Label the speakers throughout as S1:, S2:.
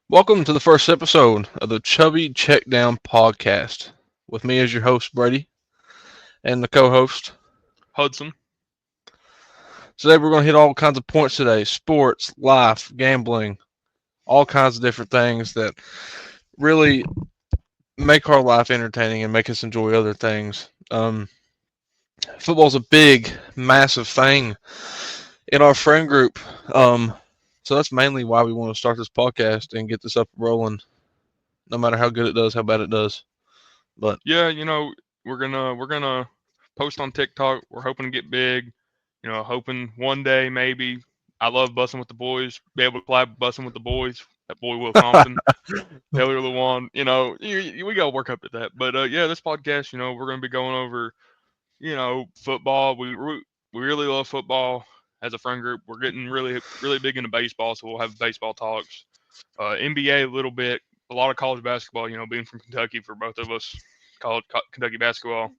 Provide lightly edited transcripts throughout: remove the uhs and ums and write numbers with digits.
S1: Welcome to the first episode of the Chubby Checkdown podcast. With me as your host, Brady, and the co-host.
S2: Hudson.
S1: Today we're going to hit all kinds of points today: sports, life, gambling, all kinds of different things that really make our life entertaining and make us enjoy other things. Football's a big, massive thing in our friend group. So that's mainly why we want to start this podcast and get this up and rolling, no matter how good it does, how bad it does. But
S2: Yeah, we're gonna post on TikTok. We're hoping to get big. Hoping one day maybe. I love bussing with the boys. Be able to play bussing with the boys. That boy Will Compton, Taylor Lewan. We gotta work up to that. But yeah, this podcast, we're gonna be going over, football. We really love football as a friend group. We're getting really really big into baseball, so we'll have baseball talks. NBA a little bit, a lot of college basketball. Being from Kentucky for both of us, college Kentucky basketball.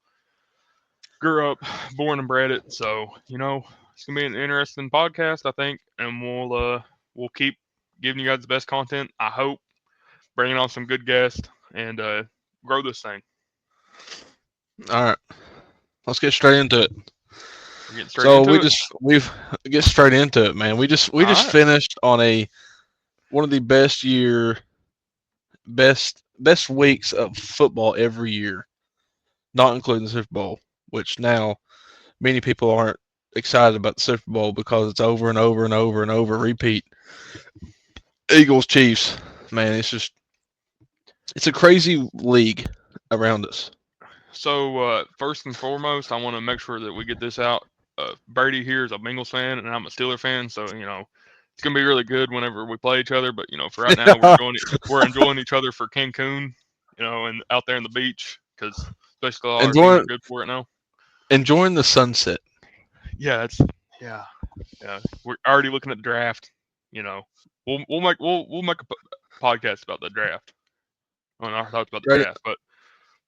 S2: Grew up, born and bred it, so it's gonna be an interesting podcast, I think, and we'll keep giving you guys the best content. I hope bringing on some good guests and grow this thing.
S1: all right, let's get straight into it.
S2: We're getting straight
S1: So
S2: into it.
S1: we've get straight into it, man. We just
S2: All right.
S1: finished on a one of the best weeks of football every year, not including the Super Bowl, which now many people aren't excited about the Super Bowl because it's over and over and over and over repeat. Eagles Chiefs, man, it's a crazy league around us.
S2: So first and foremost, I want to make sure that we get this out. Brady here is a Bengals fan, and I'm a Steeler fan, so it's gonna be really good whenever we play each other. But for right now, we're enjoying each other for Cancun, and out there on the beach because basically all our teams are
S1: enjoying
S2: good for it now.
S1: enjoying the sunset.
S2: Yeah, yeah, yeah. We're already looking at the draft. You know, we'll make a podcast about the draft on our thoughts about the
S1: Right,
S2: draft. But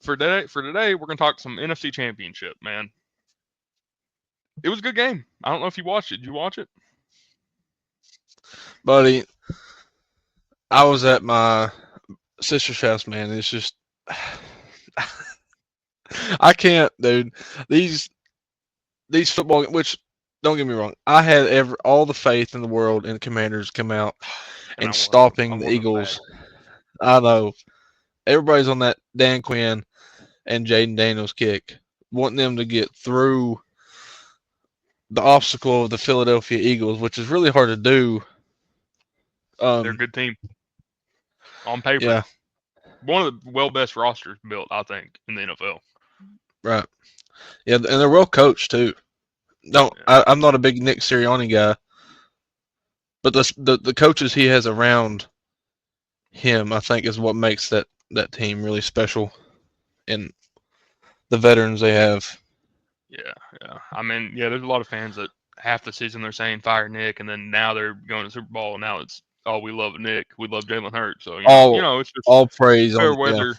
S2: for today, we're gonna talk some NFC Championship, man. It was a good game. I don't know if you watched it. Did you watch it?
S1: buddy. I was at my sister's house, man. It's just I can't, dude. These these football, which don't get me wrong, I had all the faith in the world in the Commanders come out
S2: And
S1: and
S2: I wasn't. I
S1: stopping the
S2: wasn't bad.
S1: Eagles. I know everybody's on that Dan Quinn and Jaden Daniels kick, wanting them to get through the obstacle of the Philadelphia Eagles, which is really hard to do.
S2: They're a
S1: Um,
S2: good team on paper.
S1: yeah,
S2: One of the best rosters built, I think, in the NFL.
S1: right. Yeah, and they're well coached too. No,
S2: Yeah,
S1: I'm not a big Nick Sirianni guy, but the coaches he has around him, I think, is what makes that team really special, and the veterans they have.
S2: yeah, yeah. I mean, yeah. There's a lot of fans that half the season they're saying fire Nick, and then now they're going to Super Bowl, and now it's oh we love Nick, we love Jalen Hurts. So
S1: All
S2: it's just
S1: all praise
S2: fair
S1: on yeah.
S2: weather,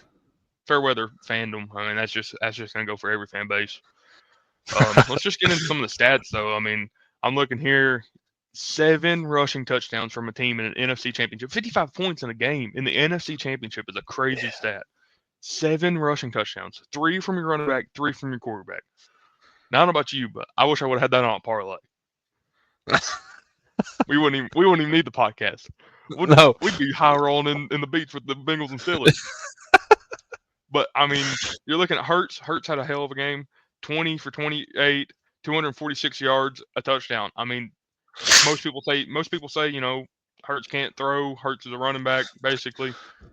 S2: fair weather fandom. I mean, that's just gonna go for every fan base. Let's just get into some of the stats, though. I mean, I'm looking here. 7 rushing touchdowns from a team in an NFC championship. 55 points in a game in the NFC championship is a crazy stat. 7 rushing touchdowns. 3 from your running back, 3 from your quarterback. Now, I don't know about you, but I wish I would have had that on a parlay. We wouldn't even need the podcast. We'd,
S1: No,
S2: we'd be high rolling in the beach with the Bengals and Steelers. But I mean, you're looking at Hurts. Hurts had a hell of a game. 20 for 28, 246 yards, a touchdown. I mean, most people say Hurts can't throw. Hurts is a running back basically,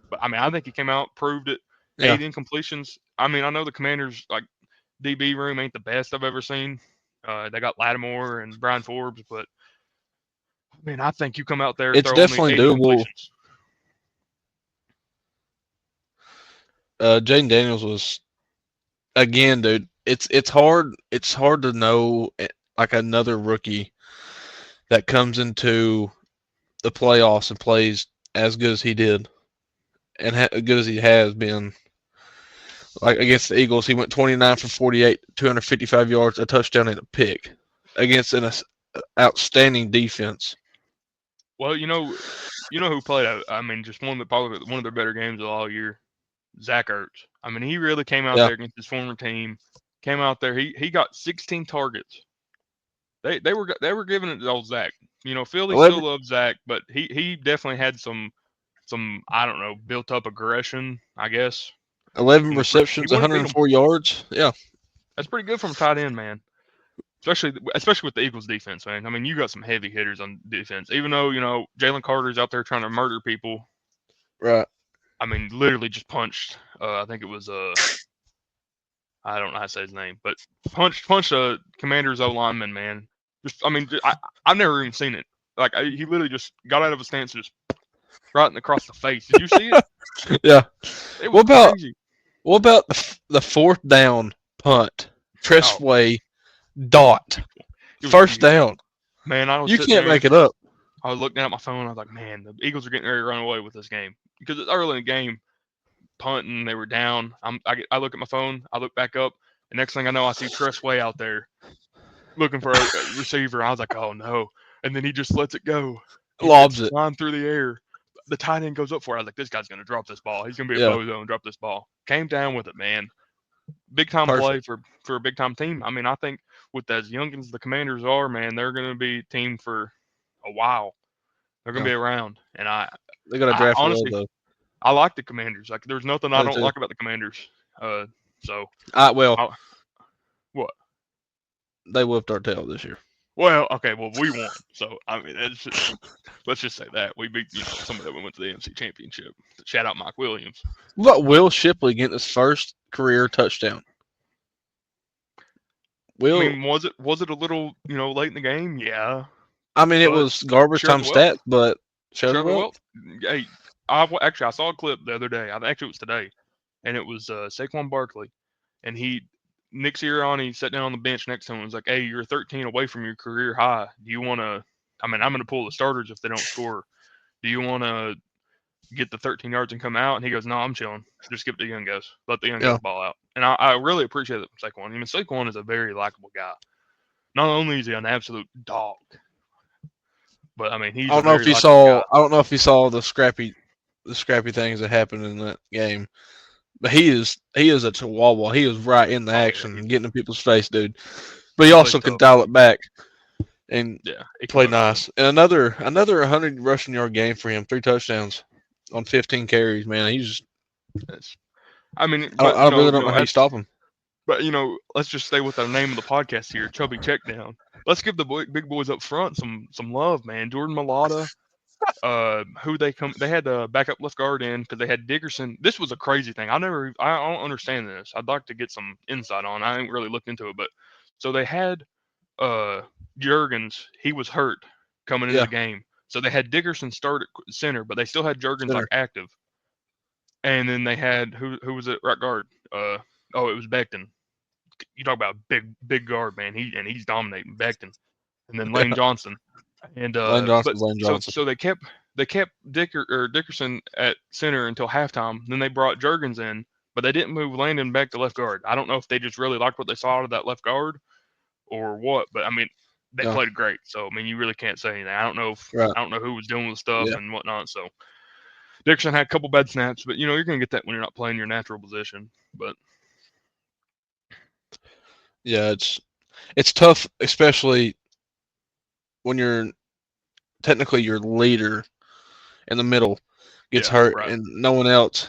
S2: but I mean I think he came out proved it.
S1: yeah,
S2: 8 incompletions. I mean I know the Commanders like DB room ain't the best I've ever seen. They got Lattimore and Brian Forbes, but I mean I think you come out there
S1: it's
S2: throw only
S1: definitely
S2: eight
S1: doable.
S2: incompletions.
S1: Jaden Daniels was again, dude. It's hard to know like another rookie that comes into the playoffs and plays as good as he did and good as he has been. Like against the Eagles, he went 29 for 48, 255 yards, a touchdown, and a pick against an outstanding defense.
S2: Well, you know who played. I mean, just probably one of their better games of all year. Zach Ertz. I mean, he really came out
S1: Yeah,
S2: there against his former team. Came out there. He got 16 targets. They were giving it to old Zach. Philly still
S1: 11,
S2: loves Zach, but he definitely had some I don't know built up aggression. I guess
S1: 11
S2: he
S1: receptions,
S2: wanted to beat them.
S1: 104 yards. Yeah,
S2: That's pretty good from a tight end, man. Especially with the Eagles defense, man. I mean, you got some heavy hitters on defense. Even though Jalen Carter's out there trying to murder people.
S1: right.
S2: I mean, literally just punched. I think it was I don't know how to say his name, but punched a Commander's O lineman, man. I mean, I've never even seen it. Like he literally just got out of a stance, and just right across the face. Did you see it?
S1: Yeah.
S2: It was
S1: What about
S2: crazy.
S1: what about the fourth down punt?
S2: Oh,
S1: Tressway dot.
S2: it was
S1: First
S2: beautiful,
S1: down.
S2: man. I was
S1: You
S2: sitting
S1: can't
S2: there.
S1: make it up.
S2: I was looking at my phone. I was like, man, the Eagles are getting ready to run away with this game because it's early in the game. Punting, they were down. I look at my phone. I look back up. The next thing I know, I see Tressway out there looking for a receiver. I was like, oh no. And then he just lets it go. It's
S1: Lobs it.
S2: flying through the air. The tight end goes up for it. I was like, this guy's going to drop this ball. He's going to be a
S1: Yeah.
S2: bozo and drop this ball. Came down with it, man. Big time play
S1: Perfect.
S2: for a big time team. I mean, I think with as young as the Commanders are, man, they're going to be a team for a while. They're going to
S1: Yeah.
S2: be around. And
S1: They got to
S2: I
S1: draft well
S2: honestly,
S1: though.
S2: I like the Commanders. Like, there's nothing I
S1: I do
S2: don't
S1: too.
S2: like about the Commanders. So,
S1: Well,
S2: I, what?
S1: they whooped our tail this year.
S2: Well, okay, well we won, so I mean, let's just say that we beat somebody that we went to the NFC Championship. Shout out Mike Williams.
S1: What about Will Shipley getting his first career touchdown?
S2: I
S1: Will,
S2: mean, was it a little late in the game? Yeah,
S1: I mean, it
S2: but
S1: was garbage
S2: share
S1: time
S2: the wealth.
S1: stats, but show the
S2: Share the
S1: wealth.
S2: wealth. Hey, actually I saw a clip the other day. Actually it was today, and it was Saquon Barkley, and Nick Sirianni sat down on the bench next to him and was like, "Hey, you're 13 away from your career high. Do you want to? I mean, I'm going to pull the starters if they don't score. Do you want to get the 13 yards and come out?" And he goes, "No, I'm chilling. Just give it to the young guys. Let the young
S1: Yeah.
S2: guys ball out." And I really appreciate it from Saquon. I mean, Saquon is a very likable guy. Not only is he an absolute dog, but I mean,
S1: I
S2: he's a
S1: don't know
S2: very
S1: if you
S2: likable
S1: saw.
S2: guy.
S1: I don't know if you saw the scrappy things that happened in that game. But he is a chihuahua. He was right in the
S2: Oh yeah,
S1: action, getting in people's face, dude. But he
S2: he plays
S1: also can
S2: tough.
S1: dial it back and
S2: Yeah, he can
S1: play
S2: play tough.
S1: nice. And another 100 rushing yard game for him, 3 touchdowns on 15 carries. Man, he's
S2: That's, I mean,
S1: I,
S2: but
S1: I really don't know how you stop him.
S2: let's just stay with the name of the podcast here, Chubby Checkdown. Let's give the big boys up front some love, man. Jordan Mailata, who they had the backup left guard in because they had Dickerson. This was a crazy thing. I don't understand this. I'd like to get some insight on. I ain't really looked into it, but so they had uh Jurgens. He was hurt coming into
S1: Yeah,
S2: the game, so they had Dickerson start at center, but they still had Jurgens like
S1: center.
S2: active. And then they had who was it right guard? Oh, it was Becton. You talk about big guard, man. He's dominating Becton, and then Lane
S1: Yeah,
S2: Johnson. And
S1: Lane
S2: but
S1: Johnson's Lane
S2: so
S1: Johnson.
S2: so they kept Dickerson at center until halftime. Then they brought Jurgens in, but they didn't move Landon back to left guard. I don't know if they just really liked what they saw out of that left guard or what, but I mean they
S1: Yeah,
S2: played great. So I mean you really can't say anything.
S1: right.
S2: I don't know who was doing the stuff
S1: Yeah,
S2: and whatnot. So Dickerson had a couple bad snaps, but you're gonna get that when you're not playing your natural position. But
S1: yeah. It's tough, especially when you're technically your leader in the middle gets
S2: yeah,
S1: hurt
S2: right.
S1: and no one else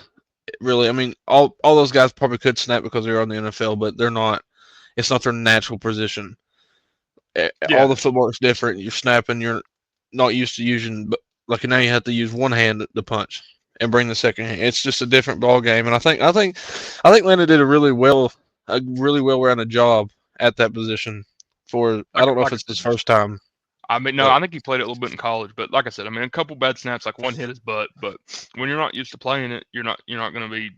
S1: really. I mean, all those guys probably could snap because they're on the NFL, but they're not. It's not their natural position. All
S2: Yeah,
S1: the football is different. You're snapping. You're not used to using, but like now you have to use one hand to punch and bring the second hand. It's just a different ball game, and I think Landon did a really well rounded job at that position. For I don't know if
S2: like I
S1: it's
S2: said,
S1: his
S2: just
S1: first time,
S2: I mean, no,
S1: but
S2: I think he played it a little bit in college, but like I said, I mean, a couple bad snaps, like one hit his butt. But when you're not used to playing it, you're not going to be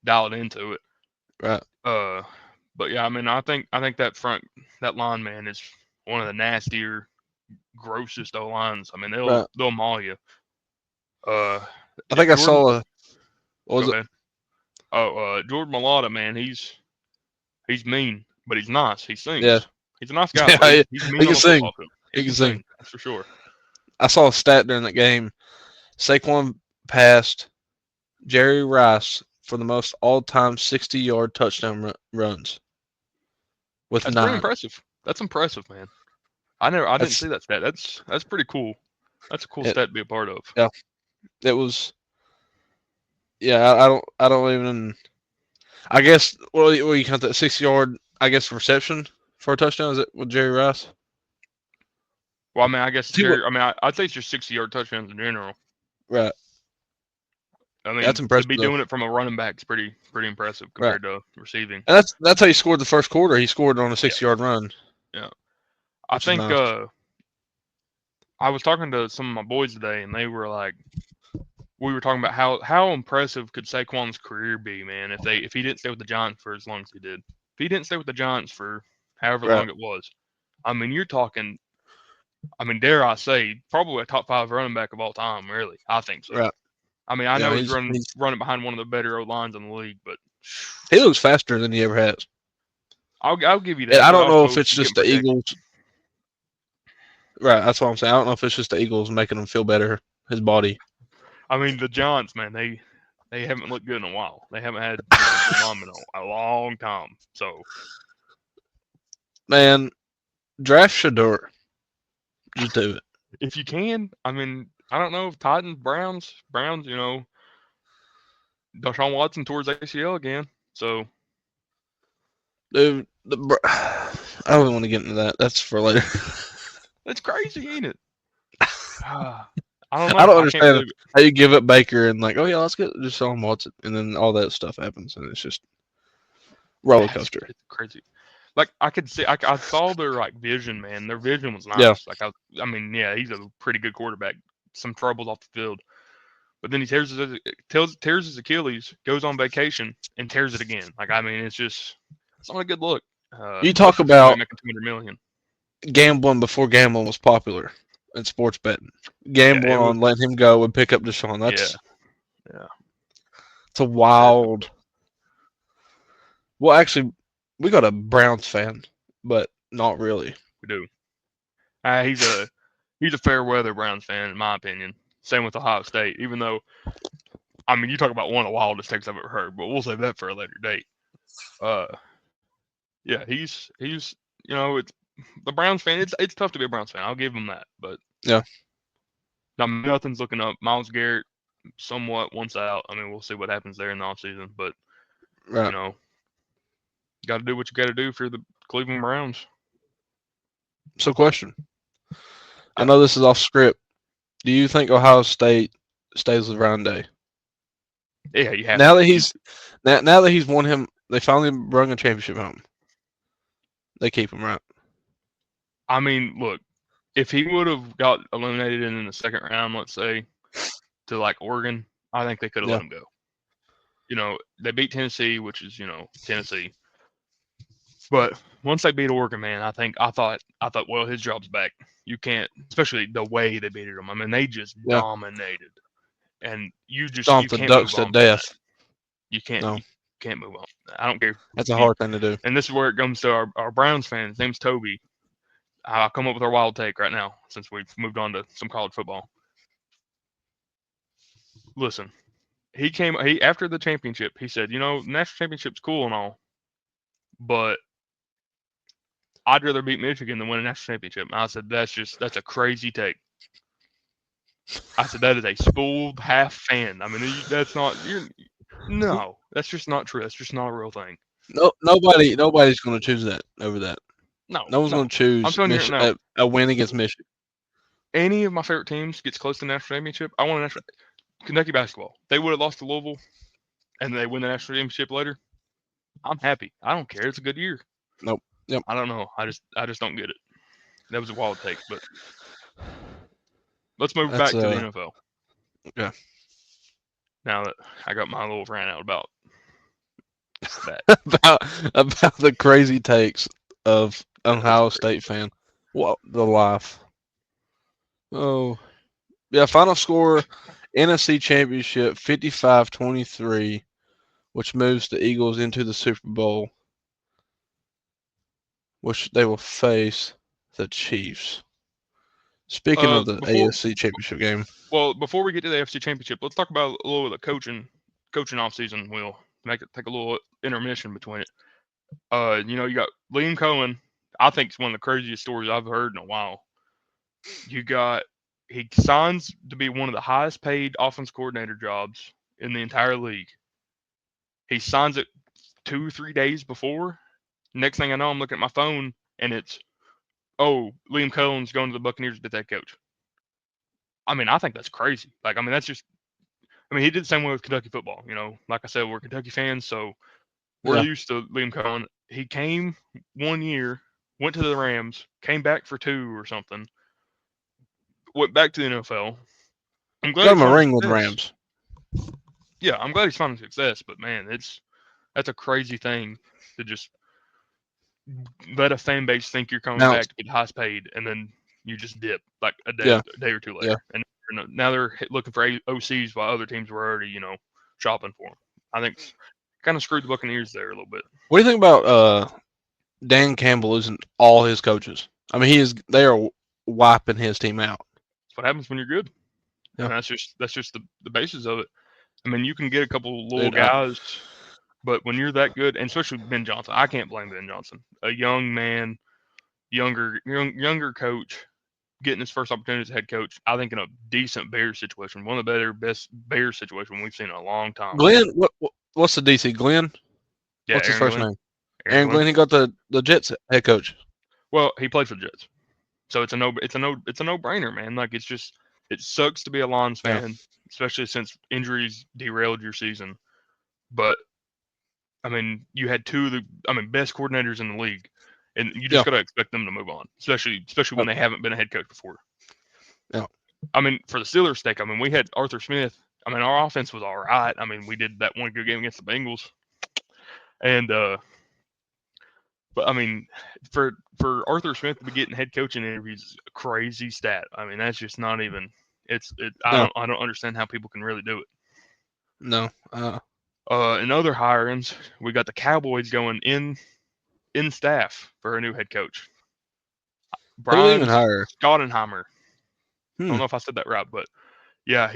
S2: dialed into it.
S1: right,
S2: Uh, but yeah, I mean, I think that line man is one of the nastier, grossest O lines. I mean, they'll
S1: right.
S2: they'll maul you. Uh,
S1: I think I
S2: Jordan,
S1: saw a what
S2: go
S1: was it?
S2: ahead. Oh, Jordan Mailata, man, he's mean, but he's nice. He
S1: Yeah,
S2: sings. He's a nice guy,
S1: yeah.
S2: but he's
S1: He
S2: mean
S1: can
S2: on the
S1: sing.
S2: football field. He
S1: He can
S2: can
S1: sing.
S2: sing, that's for sure.
S1: I saw a stat during that game. Saquon passed Jerry Rice for the most all-time 60-yard touchdown runs with
S2: That's pretty
S1: 9.
S2: impressive. That's impressive, man. I didn't
S1: That's
S2: see that stat. That's pretty cool. That's a cool
S1: it.
S2: stat to be a part of.
S1: Yeah, it was. Yeah, I don't even. I guess what you count that 60-yard? I guess reception for a touchdown is it with Jerry Rice?
S2: Well, I mean, I guess
S1: See what?
S2: Jerry. I mean, I'd say it's just 60-yard touchdowns in general.
S1: Right.
S2: I
S1: That's
S2: mean, to
S1: impressive
S2: be
S1: though.
S2: doing it from a running back is pretty impressive
S1: Right.
S2: compared to receiving.
S1: And that's how he scored the first quarter. He scored on a
S2: Yeah,
S1: 60-yard run,
S2: yeah. I
S1: which is
S2: think
S1: nice.
S2: I was talking to some of my boys today, and they were like, we were talking about how impressive could Saquon's career be, man, if he didn't stay with the Giants for as long as he did. If he didn't stay with the Giants for however
S1: Right.
S2: long it was, I mean, you're talking. I mean, dare I say, probably a top 5 running back of all time. Really, I think so.
S1: Right.
S2: I mean, I
S1: Yeah.
S2: know he's
S1: He's
S2: running behind one of the better O lines in the league, but
S1: he looks faster than he ever has.
S2: I'll give you
S1: And
S2: that.
S1: I
S2: But
S1: don't know if
S2: also,
S1: it's
S2: he's getting
S1: just the
S2: protected.
S1: Eagles. Right. That's what I'm saying. I don't know if it's just the Eagles making him feel better. His body.
S2: I mean, the Giants, man, they haven't looked good in a while. They haven't had good linemen in a long time. So
S1: Man, draft Shador. Just do it.
S2: if you can, I mean, I don't know if Titans, Browns, Deshaun Watson towards ACL again. So
S1: Dude, I don't want to get into that. That's for later.
S2: that's crazy, ain't it? I don't
S1: I
S2: know.
S1: don't
S2: I can't
S1: understand
S2: believe it.
S1: how you give up Baker and like, oh yeah, let's get just Deshaun Watson, and then all that stuff happens, and it's just roller coaster.
S2: It's crazy. Like I could see, I saw their like vision, man. Their vision was
S1: Yeah,
S2: nice. Like I mean, yeah, he's a pretty good quarterback. Some troubles off the field, but then he tears his Achilles, goes on vacation, and tears it again. Like I mean, it's not a good look,
S1: you talk
S2: especially for somebody
S1: about
S2: making 200 million.
S1: gambling before gambling was popular in sports betting.
S2: Yeah,
S1: Gambling
S2: it was.
S1: on letting him go and pick up Deshaun.
S2: Yeah,
S1: That's
S2: yeah,
S1: it's a
S2: definitely.
S1: wild. Well, actually, we got a Browns fan, but not really.
S2: We do. He's a fair weather Browns fan, in my opinion. Same with Ohio State, even though I mean, you talk about one of the wildest takes I've ever heard, but we'll save that for a later date. Uh, yeah, he's it's the Browns fan. It's tough to be a Browns fan. I'll give him that, but
S1: Yeah,
S2: I mean, nothing's looking up. Miles Garrett somewhat wants out. I mean, we'll see what happens there in the offseason, but you
S1: right.
S2: know, got to do what you got to do for the Cleveland Browns.
S1: So, question. I
S2: Yeah,
S1: know this is off script. Do you think Ohio State stays with Ryan Day
S2: yeah, you have
S1: now
S2: to.
S1: that he's won him? They finally brung a championship home. They keep him, right?
S2: I mean, look, if he would have got eliminated in the second round, let's say to like Oregon, I think they could have
S1: Yeah,
S2: let him go. They beat Tennessee, which is Tennessee. But once they beat Oregon, man, I thought, well, his job's back. You can't, especially the way they beat them. I mean, they just
S1: yeah.
S2: dominated, and you
S1: Stomp the
S2: can't move
S1: Ducks to
S2: on from that.
S1: death.
S2: You can't
S1: No,
S2: you can't move on. I don't care.
S1: that's a
S2: If you,
S1: hard thing to do.
S2: and this is where it comes to our Browns fan. His name's Toby. I'll come up with our wild take right now since we've moved on to some college football. Listen, he after the championship, he said, national championship's cool and all, but I'd rather beat Michigan than win a national championship. And I said, that's a crazy take. I said, that is a spooled half fan. I mean, that's not, no, that's just not true. That's just not a real thing.
S1: No, nobody's going to choose that over that.
S2: No,
S1: No one's
S2: no.
S1: going to
S2: I'm
S1: choose
S2: telling you right now,
S1: a win against Michigan.
S2: any of my favorite teams gets close to the national championship. I want a national, Kentucky basketball. They would have lost to Louisville and they win the national championship later. I'm happy. I don't care. It's a good year.
S1: Nope. Yep.
S2: I don't know. I just don't get it. That was a wild take, but let's move
S1: That's
S2: back to the NFL.
S1: yeah.
S2: Now that I got my little rant out about that.
S1: about the crazy takes of an
S2: Yeah, those are
S1: Ohio
S2: crazy.
S1: State fan. What the life? Oh, yeah. Final score: NFC Championship 55-23, which moves the Eagles into the Super Bowl, which they will face the Chiefs. Speaking of the
S2: Before
S1: AFC Championship game,
S2: well, before we get to the AFC Championship, let's talk about a little of the coaching off season. We'll take a little intermission between it. You got Liam Cohen. I think it's one of the craziest stories I've heard in a while. You got he signs to be one of the highest paid offense coordinator jobs in the entire league. He signs it 2 3 days before. Next thing I know, I'm looking at my phone and it's Liam Cohen's going to the Buccaneers to be head coach. I mean, I think that's crazy. Like, I mean, that's just. I mean, he did the same way with Kentucky football. Like I said, we're Kentucky fans, so we're
S1: yeah,
S2: used to Liam Cohen. He came 1 year, went to the Rams, came back for 2 or something, went back to the NFL. I'm glad
S1: got
S2: he's
S1: him a
S2: finding
S1: ring with the
S2: success.
S1: Rams.
S2: Yeah, I'm glad he's finding success, but man, that's a crazy thing to just let a fan base think you're coming
S1: Now,
S2: back to be the highest paid, and then you just dip like
S1: yeah,
S2: a day or two
S1: yeah.
S2: later, and now they're looking for OCs while other teams were already shopping for them. I think kind of screwed the Buccaneers there a little bit.
S1: What do you think about Dan Campbell losing all his coaches? I mean, they are wiping his team out.
S2: That's what happens when you're good. I
S1: Yeah,
S2: mean, that's just the basis of it. I mean, you can get a couple little
S1: dude.
S2: guys, but when you're that good, and especially Ben Johnson, I can't blame Ben Johnson. A young man, younger coach, getting his first opportunity as a head coach. I think in a decent Bears situation, one of the best Bears situation we've seen in a long time.
S1: Glenn, what's the DC? Glenn?
S2: Yeah,
S1: What's his
S2: Aaron
S1: first
S2: Glenn.
S1: name? Aaron
S2: Glenn.
S1: Glenn. He got the Jets head coach.
S2: Well, he played for the Jets, so it's a no brainer, man. Like it sucks to be a Lions
S1: Yeah,
S2: fan, especially since injuries derailed your season. But I mean, you had two of the best coordinators in the league, and you just
S1: yeah,
S2: got to expect them to move on, especially when they haven't been a head coach before.
S1: yeah.
S2: I mean, for the Steelers' sake, I mean, we had Arthur Smith. I mean, our offense was all right. I mean, we did that one good game against the Bengals, and but I mean, for Arthur Smith to be getting head coaching interviews is a crazy stat. I mean, that's just not even.
S1: No,
S2: I don't understand how people can really do it.
S1: no.
S2: In other hirings, we got the Cowboys going in staff for a new head coach.
S1: Who do they even
S2: Brian
S1: hire?
S2: Schottenheimer. I don't
S1: Hmm.
S2: know if I said that right, but yeah,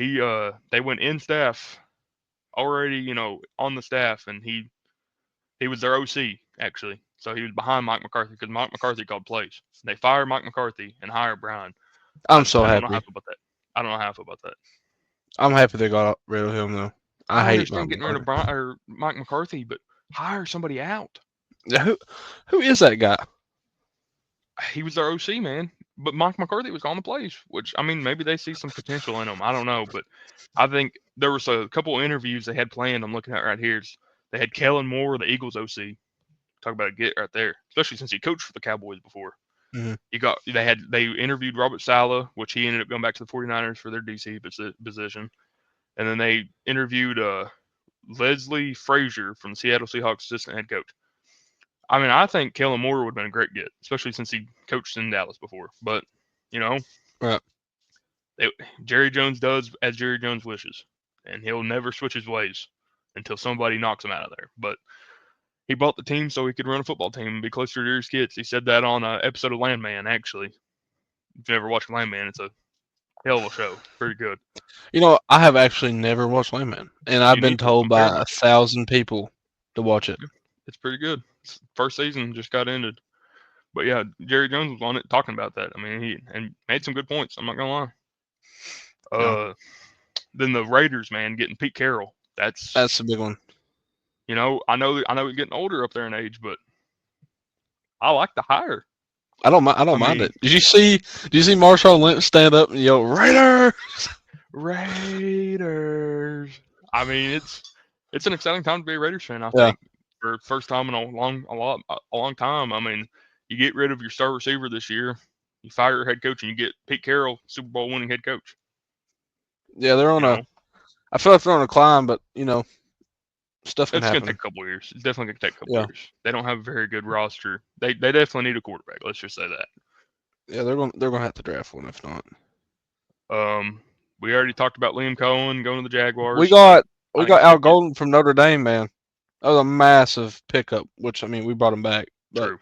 S2: they went in staff already, on the staff, and he was their OC actually. So he was behind Mike McCarthy because Mike McCarthy called plays. They fired Mike McCarthy and hired Brian.
S1: I'm
S2: I
S1: so
S2: don't know how I
S1: happy.
S2: feel about that. I don't know how I feel about that.
S1: I'm happy they got rid of him though.
S2: I
S1: I
S2: don't
S1: hate Mike
S2: understand getting rid of
S1: McCarthy.
S2: Brian or Mike McCarthy, but hire somebody out.
S1: Yeah, who is that guy?
S2: He was their OC, man. But Mike McCarthy was calling the plays, which I mean, maybe they see some potential in him. I don't know, but I think there was a couple of interviews they had planned. I'm looking at right here. They had Kellen Moore, the Eagles OC. Talk about a get right there, especially since he coached for the Cowboys before.
S1: Mm-hmm.
S2: They interviewed Robert Saleh, which he ended up going back to the 49ers for their DC position, and then they interviewed Leslie Frazier from the Seattle Seahawks assistant head coach. I mean, I think Kellen Moore would have been a great get, especially since he coached in Dallas before. But you know,
S1: Right.
S2: they, Jerry Jones does as Jerry Jones wishes, and he'll never switch his ways until somebody knocks him out of there. But he bought the team so he could run a football team and be closer to his kids. He said that on an episode of Landman, actually. If you ever watched Landman, it's a hell of a show. Pretty good.
S1: I have actually never watched Landman, and I've
S2: You
S1: been
S2: need to. It's on
S1: told by
S2: Paramount.
S1: 1,000 people to watch it.
S2: It's pretty good. First season just got ended. But yeah, Jerry Jones was on it talking about that. I mean, he made some good points. I'm not gonna lie.
S1: Yeah,
S2: Then the Raiders, man, getting Pete Carroll.
S1: that's a big one.
S2: I know he's getting older up there in age, but I like the hire.
S1: I don't mind. I
S2: I
S1: don't mind
S2: mean,
S1: it. Did you see Marshawn Lynch stand up and yell "Raider"?
S2: Raiders. I mean, it's an exciting time to be a Raiders fan. I
S1: Yeah,
S2: think for first time in a long time. I mean, you get rid of your star receiver this year, you fire your head coach, and you get Pete Carroll, Super Bowl winning head coach.
S1: yeah. They're on
S2: You
S1: a.
S2: know,
S1: I feel like they're on a climb, but stuff can
S2: it's going to take
S1: happen.
S2: a couple of years. It's definitely going to take a couple of
S1: Yeah,
S2: years. They don't have a very good roster. They definitely need a quarterback. Let's just say that.
S1: yeah. They're gonna have to draft one if not.
S2: We already talked about Liam Cohen going to the
S1: We
S2: Jaguars.
S1: got
S2: I
S1: we
S2: think
S1: got
S2: it's a
S1: Al
S2: good get.
S1: Golden from Notre Dame, man. That was a massive pickup. Which I mean, we brought him back, but
S2: True.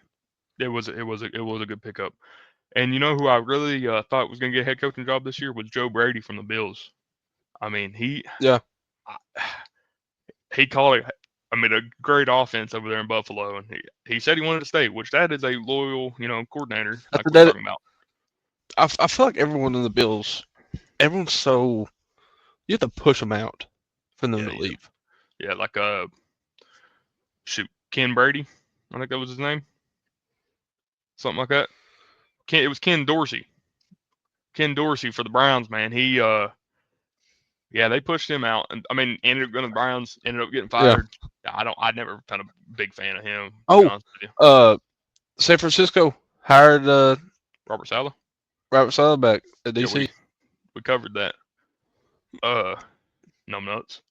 S2: It was a good pickup. And you know who I really thought was going to get a head coaching job this year was Joe Brady from the Bills. I mean,
S1: Yeah.
S2: he called it. I mean, a great offense over there in Buffalo, and he said he wanted to stay, which that is a loyal, coordinator like
S1: After
S2: we're
S1: that,
S2: talking about.
S1: I feel like everyone in the Bills, everyone's so you have to push them out for them
S2: Yeah,
S1: to leave.
S2: yeah, like shoot, Ken Brady, I think that was his name, something like that. It was Ken Dorsey. Ken Dorsey for the Browns, man. Yeah, they pushed him out, and I mean, ended up going to the Browns, ended up getting
S1: Yeah.
S2: fired. I'd never been a big fan of him, to be
S1: Oh,
S2: honest with you.
S1: uh, San Francisco hired
S2: Robert Saleh.
S1: Robert Saleh back at
S2: Yeah,
S1: DC.
S2: we covered that. Uh, no nuts.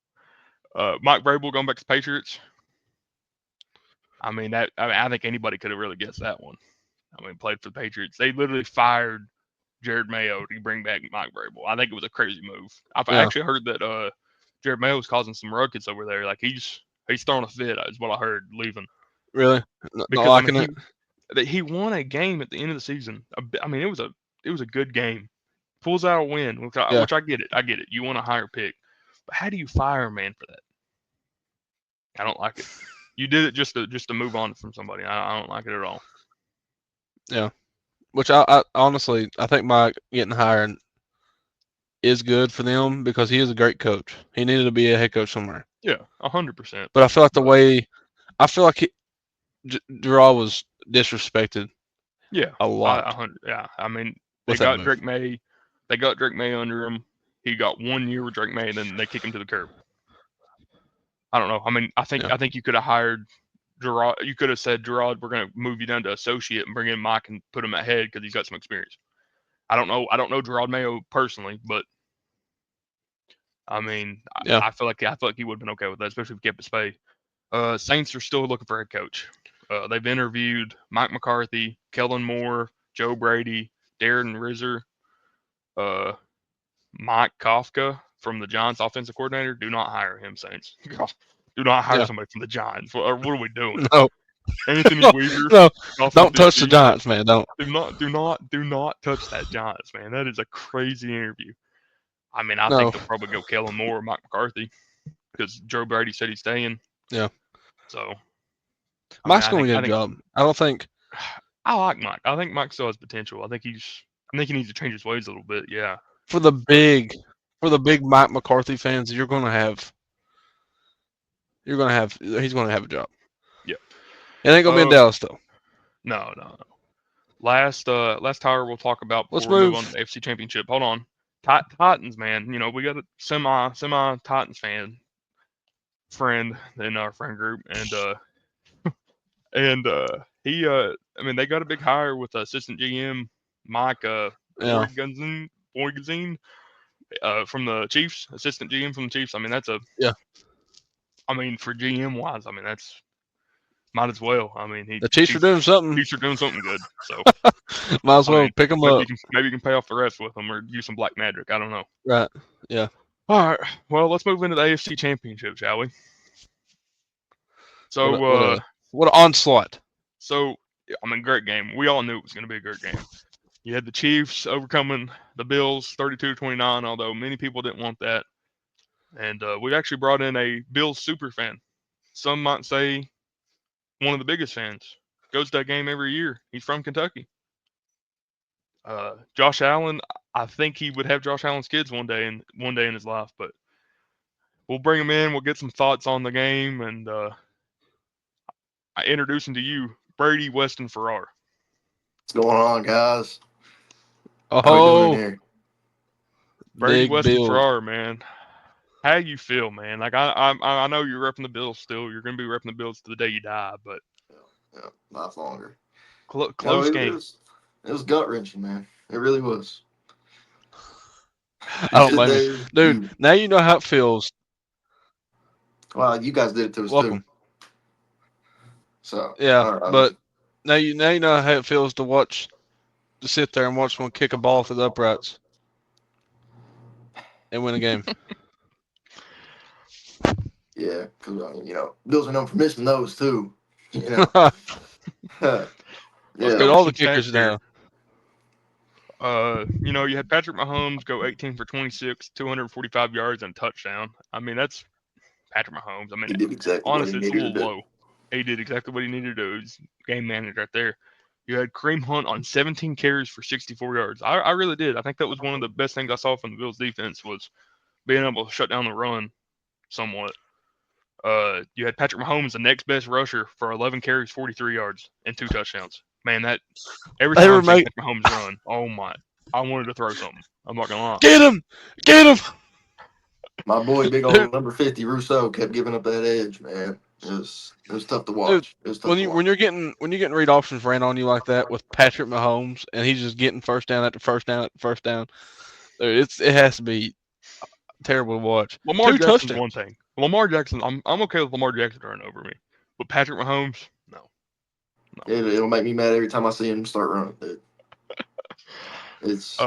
S2: Mike Vrabel going back to the Patriots. I mean that. I mean, I think anybody could have really guessed that one. I mean, played for the Patriots. They literally fired Jared Mayo to bring back Mike Vrabel. I think it was a crazy move. I've
S1: Yeah.
S2: actually heard that Jared Mayo was causing some ruckus over there. Like he's throwing a fit, is what I heard leaving.
S1: Really? Not
S2: Because I mean
S1: liking it?
S2: he won a game at the end of the season. I mean it was a good game. Pulls out a win,
S1: Yeah.
S2: which I get it. I get it. You want a higher pick, but how do you fire a man for that? I don't like it. You did it just to move on from somebody. I don't like it at all.
S1: Yeah. Which I honestly I think Mike getting hired is good for them because he is a great coach. He needed to be a head coach somewhere.
S2: Yeah, 100%.
S1: But I feel like the
S2: But
S1: way I feel like Gerard was disrespected
S2: yeah,
S1: a
S2: I
S1: lot
S2: 100. Yeah, I mean they
S1: with that
S2: got
S1: move.
S2: Drake May. They got Drake May under him. He got 1 year with Drake May, and then they kick him to the curb. I don't know. I mean,
S1: Yeah.
S2: I think you could have hired Gerard. You could have said, Gerard, we're going to move you down to associate and bring in Mike and put him at head because he's got some experience. I don't know. I don't know Gerard Mayo personally, but I mean,
S1: Yeah.
S2: I feel like he would have been okay with that, especially if he kept his pay. Saints are still looking for a head coach. They've interviewed Mike McCarthy, Kellen Moore, Joe Brady, Darren Rizzer, uh, Mike Kafka from the Giants offensive coordinator. Do not hire him, Saints. Do not hire
S1: Yeah.
S2: somebody from the Giants. What are we doing?
S1: No.
S2: Anthony
S1: No.
S2: Weaver,
S1: No.
S2: offensive
S1: Don't touch the
S2: DC.
S1: Giants, man. Don't.
S2: Do not touch that Giants, man. That is a crazy interview. I mean, I think
S1: No.
S2: they'll probably go Kellen Moore or Mike McCarthy because Joe Brady said he's staying.
S1: Yeah.
S2: So, I mean,
S1: Mike's gonna get a job. I don't think
S2: I like Mike. I think Mike still has potential. I think he needs to change his ways a little bit. Yeah,
S1: for the
S2: but
S1: big Mike McCarthy fans, he's gonna have a job.
S2: yeah.
S1: It ain't gonna be in
S2: Uh,
S1: Dallas though.
S2: no. Last tower we'll talk about
S1: Let's
S2: before we move on to
S1: move.
S2: the AFC Championship. Hold on, Titans, man. You know we got a semi Titans fan friend in our friend group, and he I mean they got a big hire with assistant GM Mike
S1: Yeah.
S2: Boygazine from the Chiefs, assistant GM from the Chiefs. I mean
S1: Yeah.
S2: I mean for GM wise, I mean that's might as well. I mean
S1: The Chiefs are doing something.
S2: Chiefs are doing something good. So
S1: Might as
S2: I
S1: well
S2: mean
S1: pick them up.
S2: maybe you can pay off the rest with them or use some black magic. I don't know.
S1: Right. Yeah.
S2: All right. Well, let's move into the AFC Championship, shall we?
S1: What a
S2: So
S1: what a what an onslaught.
S2: so I mean great game. We all knew it was going to be a great game. You had the Chiefs overcoming the Bills 32-29, although many people didn't want that. And we've actually brought in a Bills super fan. Some might say one of the biggest fans. Goes to that game every year. He's from Kentucky. Josh Allen, I think he would have Josh Allen's kids one day in his life, but we'll bring him in. We'll get some thoughts on the game, and I introduce him to you, Brady, Weston, Farrar.
S3: What's going on, guys? How we doing
S1: Oh,
S3: here?
S2: Brady,
S1: big
S2: Weston,
S1: Bill.
S2: Farrar, man. How you feel, man? Like I know you're repping the Bills still. You're gonna be repping the Bills to the day you die, but
S3: Yeah, life longer.
S2: close game.
S3: It was gut wrenching, man. It really was.
S1: I
S3: You
S1: don't
S3: sit
S1: blame you,
S3: there,
S1: dude. Now you know how it feels.
S3: well, you guys did it to us too.
S1: Welcome.
S3: So,
S1: Yeah,
S3: all right.
S1: but now you know how it feels to sit there and watch someone kick a ball through the uprights and win a game.
S3: Yeah, because Bills are known for missing those too.
S2: Let's
S3: Yeah,
S2: go
S1: Get
S2: over
S1: all the
S2: some stats
S1: kickers
S2: here.
S1: now.
S2: You had Patrick Mahomes go 18 for 26, 245 yards and a touchdown. I mean, that's Patrick Mahomes. I mean,
S3: He did exactly what he
S2: honestly, it's a
S3: needed to
S2: little
S3: do.
S2: low. He did exactly what he needed to do. He's game manager right there. You had Kareem Hunt on 17 carries for 64 yards. I really did. I think that was one of the best things I saw from the Bills defense was being able to shut down the run somewhat. You had Patrick Mahomes, the next best rusher, for 11 carries, 43 yards, and 2 touchdowns. Man, that every
S1: They
S2: time
S1: were
S2: I've seen
S1: make
S2: Patrick Mahomes run, oh my, I wanted to throw something. I'm not gonna lie.
S1: get him, get him.
S3: My boy, big
S1: Dude,
S3: old number 50 Rousseau, kept giving up that edge, man. It was tough to
S1: dude,
S3: watch. It was tough to watch.
S1: when you're getting read options ran on you like that with Patrick Mahomes and he's just getting first down after first down after first down, dude, it has to be terrible to watch.
S2: Lamar
S1: 2
S2: Jackson's
S1: touchdowns.
S2: one thing. Lamar Jackson, I'm okay with Lamar Jackson running over me, but Patrick Mahomes, no.
S3: It'll make me mad every time I see him start running. It's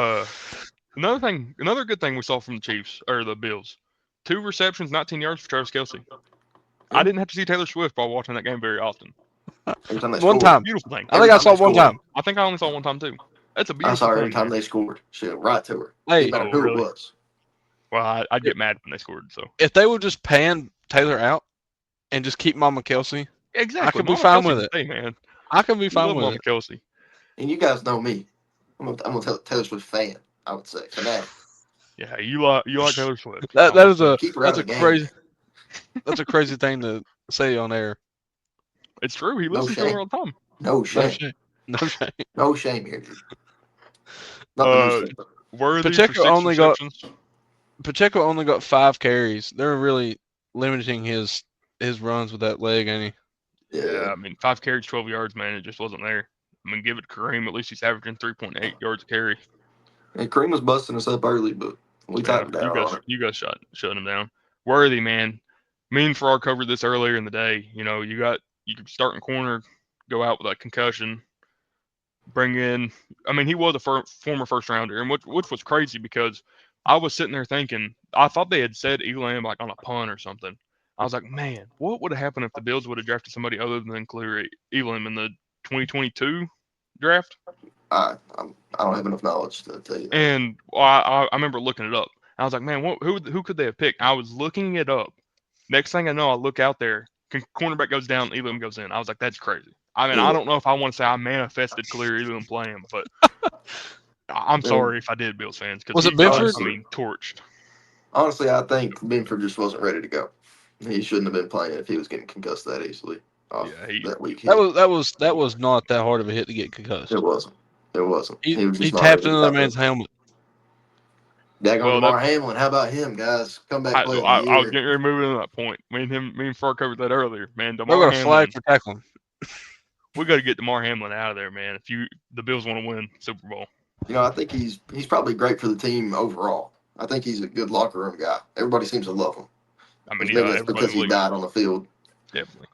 S2: Another good thing we saw from the Chiefs or the Bills, 2 receptions, 19 yards for Travis Kelce. I didn't have to see Taylor Swift while watching that game very often.
S3: every time they
S1: One
S3: scored.
S1: time.
S2: Beautiful thing.
S1: I think I saw
S3: they
S1: one
S3: scored.
S1: time.
S2: I think I only saw one time too. That's a
S3: I
S2: beautiful
S3: saw her every
S2: thing.
S3: time
S2: there.
S3: they scored. Shit, right to her.
S1: Hey,
S3: Didn't matter
S2: Oh,
S3: who
S2: really?
S3: it was.
S2: Well, I'd get mad when they scored. So
S1: if they would just pan Taylor out and just keep Mama Kelsey,
S2: exactly,
S1: I could be
S2: Mama
S1: fine
S2: Kelsey
S1: with
S2: can
S1: it.
S2: stay, man.
S1: I can be
S2: You
S1: fine
S2: love
S1: with
S2: Mama
S1: it.
S2: Kelsey.
S3: And you guys know me. I'm a Taylor Swift fan, I would say. Fanatic.
S2: Yeah, you like Taylor Swift.
S1: That
S2: I will
S1: is
S2: say.
S3: Keep her out
S1: that's
S3: of
S1: a
S3: the game.
S1: crazy thing to say on air.
S2: It's true. He
S3: No
S2: listens to her
S3: shame.
S2: all the time.
S3: No
S1: No
S3: shame.
S1: shame. No shame.
S3: No shame here, dude. Not the newspaper.
S2: Worthy for
S1: Pacheco
S2: 6
S1: only got
S2: receptions.
S1: 5 carries. They're really limiting his runs with that leg, ain't
S2: Yeah, I mean 5 carries, 12 yards, man. It just wasn't there. I mean, give it to Kareem. At least he's averaging 3.8 yards a carry.
S3: And Kareem was busting us up early, but we
S2: Yeah,
S3: tightened down on it.
S2: you guys shutting him down. Worthy, man. Me and Farrar covered this earlier in the day. You know, you starting corner, go out with a concussion, bring in. I mean, he was a former first rounder, and which was crazy because I was sitting there thinking, I thought they had said Elam like on a punt or something. I was like, man, what would have happened if the Bills would have drafted somebody other than Clear Elam in the 2022 draft?
S3: I don't have enough knowledge to tell you that.
S2: And I remember looking it up. I was like, man, who could they have picked? I was looking it up. Next thing I know, I look out there, cornerback goes down, Elam goes in. I was like, that's crazy. I mean, I don't know if I want to say I manifested Khalil Elam playing, but I'm sorry if I did, Bills fans, because
S1: Was it
S2: he got,
S1: Benford?
S2: I mean, torched.
S3: Honestly, I think Benford just wasn't ready to go. He shouldn't have been playing if he was getting concussed that easily. That week.
S1: That was not that hard of a hit to get concussed.
S3: It wasn't. It wasn't.
S1: He
S3: was just not
S1: tapped
S3: ready
S1: into
S3: to
S1: the man's helmet.
S3: Daggone
S2: Well,
S3: Lamar Hamlin. How about him, guys? Comeback player of the
S2: I was
S3: year.
S2: getting ready to move into that point. Me and Farr covered that earlier, man.
S1: They're
S2: DeMar
S1: going to flag
S2: Hamlin,
S1: for tackling.
S2: we got to get DeMar Hamlin out of there, man. If the Bills want to win Super Bowl.
S3: You know, I think he's probably great for the team overall. I think he's a good locker room guy. Everybody seems to love him.
S2: I mean,
S3: Maybe that's
S2: everybody
S3: because he
S2: believes
S3: died on the field.
S2: definitely.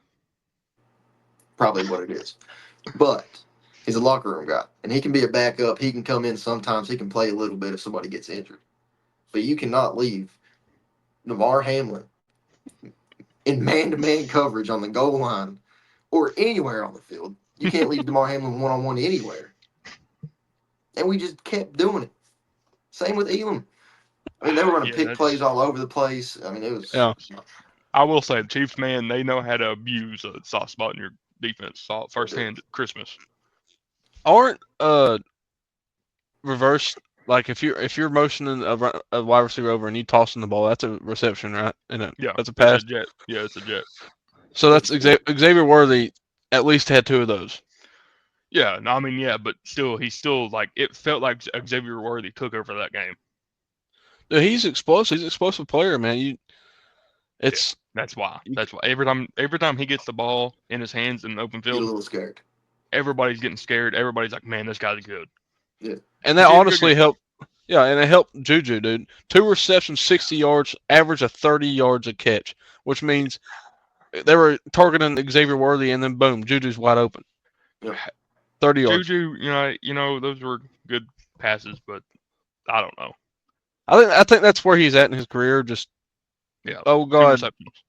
S3: Probably what it is. But he's a locker room guy, and he can be a backup. He can come in sometimes. He can play a little bit if somebody gets injured. But you cannot leave Lamar Hamlin in man-to-man coverage on the goal line or anywhere on the field. You can't leave Lamar Hamlin one-on-one anywhere. And we just kept doing it. Same with Elam. I mean, they were running pick plays all over the place. I mean, it was.
S1: Yeah.
S2: I will say, the Chiefs, man, they know how to abuse a soft spot in your defense. Saw it firsthand at Christmas.
S1: Aren't reverse, like if you're motioning a wide receiver over and you tossing the ball, that's a reception, right?
S2: Yeah,
S1: that's a pass.
S2: It's a jet. Yeah, it's a jet.
S1: So that's Xavier Worthy at least had 2 of those.
S2: Yeah, no, I mean, yeah, but still, like, it felt like Xavier Worthy took over that game.
S1: Dude, he's explosive. He's an explosive player, man.
S2: That's why. That's why. Every time he gets the ball in his hands in the open
S3: Get a
S2: field,
S3: little scared.
S2: everybody's getting scared. Everybody's like, man, this guy's good.
S3: Yeah.
S1: And that honestly helped. Yeah, and it helped Juju, dude. 2 receptions, 60 yards, average of 30 yards a catch, which means they were targeting Xavier Worthy, and then boom, Juju's wide open.
S3: Yeah.
S1: 30 yards.
S2: Juju, those were good passes, but I don't know.
S1: I think that's where he's at in his career. Just oh god,
S2: 2 receptions.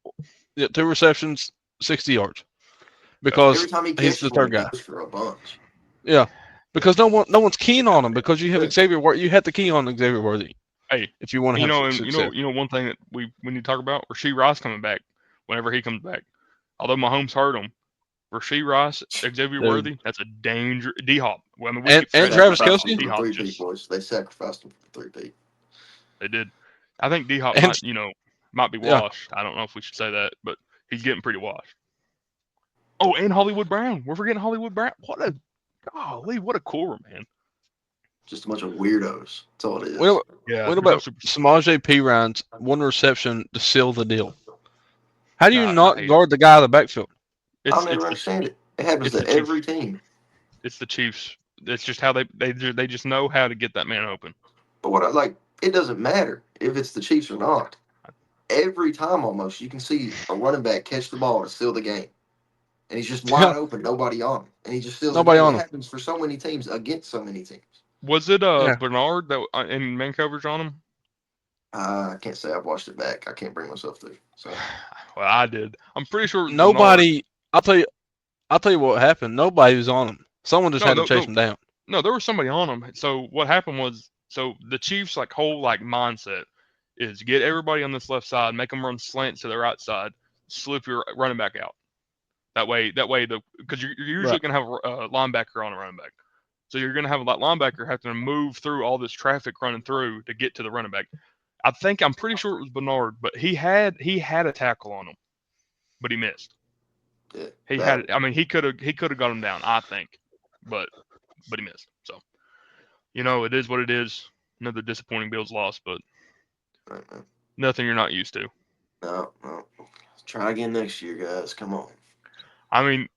S1: Yeah, 2 receptions, 60 yards, because
S3: every time he
S1: he's the third guy.
S3: goes for a bunch.
S1: Yeah, because no one's keen on him because you have
S3: Yeah.
S1: Xavier Worthy. You have to key on Xavier Worthy
S2: Hey,
S1: if you want to
S2: you
S1: have
S2: know, and
S1: success.
S2: one thing that we need to talk about, Rasheed Rice coming back whenever he comes back. Although Mahomes hurt him, Rasheed Rice, Xavier
S1: Dude.
S2: Worthy, that's a danger. D Hop. Well, I mean, we
S1: And
S2: keep
S3: They
S1: and
S2: forgetting
S1: Travis
S3: sacrificed
S1: Kelsey
S3: him
S2: D
S3: for
S2: Hop.
S3: 3-peat, boys. They sacrificed him for 3-peat.
S2: They did. I think D Hop
S1: and
S2: might be
S1: yeah,
S2: washed. I don't know if we should say that, but he's getting pretty washed. Oh, and Hollywood Brown. We're forgetting Hollywood Brown. What a core, man.
S3: Just a bunch of weirdos. That's all it is.
S1: what
S2: Yeah,
S1: what
S2: there's no
S1: about
S2: super.
S1: Samaje Perine one reception to seal the deal? How do you
S2: I
S1: not
S2: hate it.
S1: guard the guy in the backfield?
S3: I'll
S2: It's
S3: never
S2: the
S3: understand it. It happens
S2: it's the
S3: to
S2: Chiefs.
S3: every team.
S2: It's the Chiefs. It's just how they just know how to get that man open.
S3: But what I like, it doesn't matter if it's the Chiefs or not. Every time almost, you can see a running back catch the ball to seal the game. And he's just
S1: Yeah,
S3: wide open, nobody on him. And he just steals the
S1: nobody
S3: game. It
S1: on him.
S3: happens for so many teams against so many teams.
S2: Was it
S1: Yeah,
S2: Bernard that in man coverage on him?
S3: I can't say I've watched it back. I can't bring myself to. So
S2: Well, I did. I'm pretty sure it was Bernard.
S1: nobody. I'll tell you what happened. Nobody was on him. Someone just
S2: No,
S1: had to
S2: no,
S1: chase
S2: no,
S1: him down.
S2: no. There was somebody on him. So what happened was, the Chiefs whole mindset is get everybody on this left side, make them run slants to the right side, slip your running back out. That way, because you're usually
S1: Right.
S2: gonna have a linebacker on a running back. So you're gonna have that linebacker have to move through all this traffic running through to get to the running back. I'm pretty sure it was Bernard, but he had a tackle on him, but he missed.
S3: yeah,
S2: He
S3: that
S2: had. I mean, he could have got him down. I think, but he missed. So it is what it is. Another disappointing Bills loss, but nothing you're not used to.
S3: no. Try again next year, guys. Come on.
S2: I mean,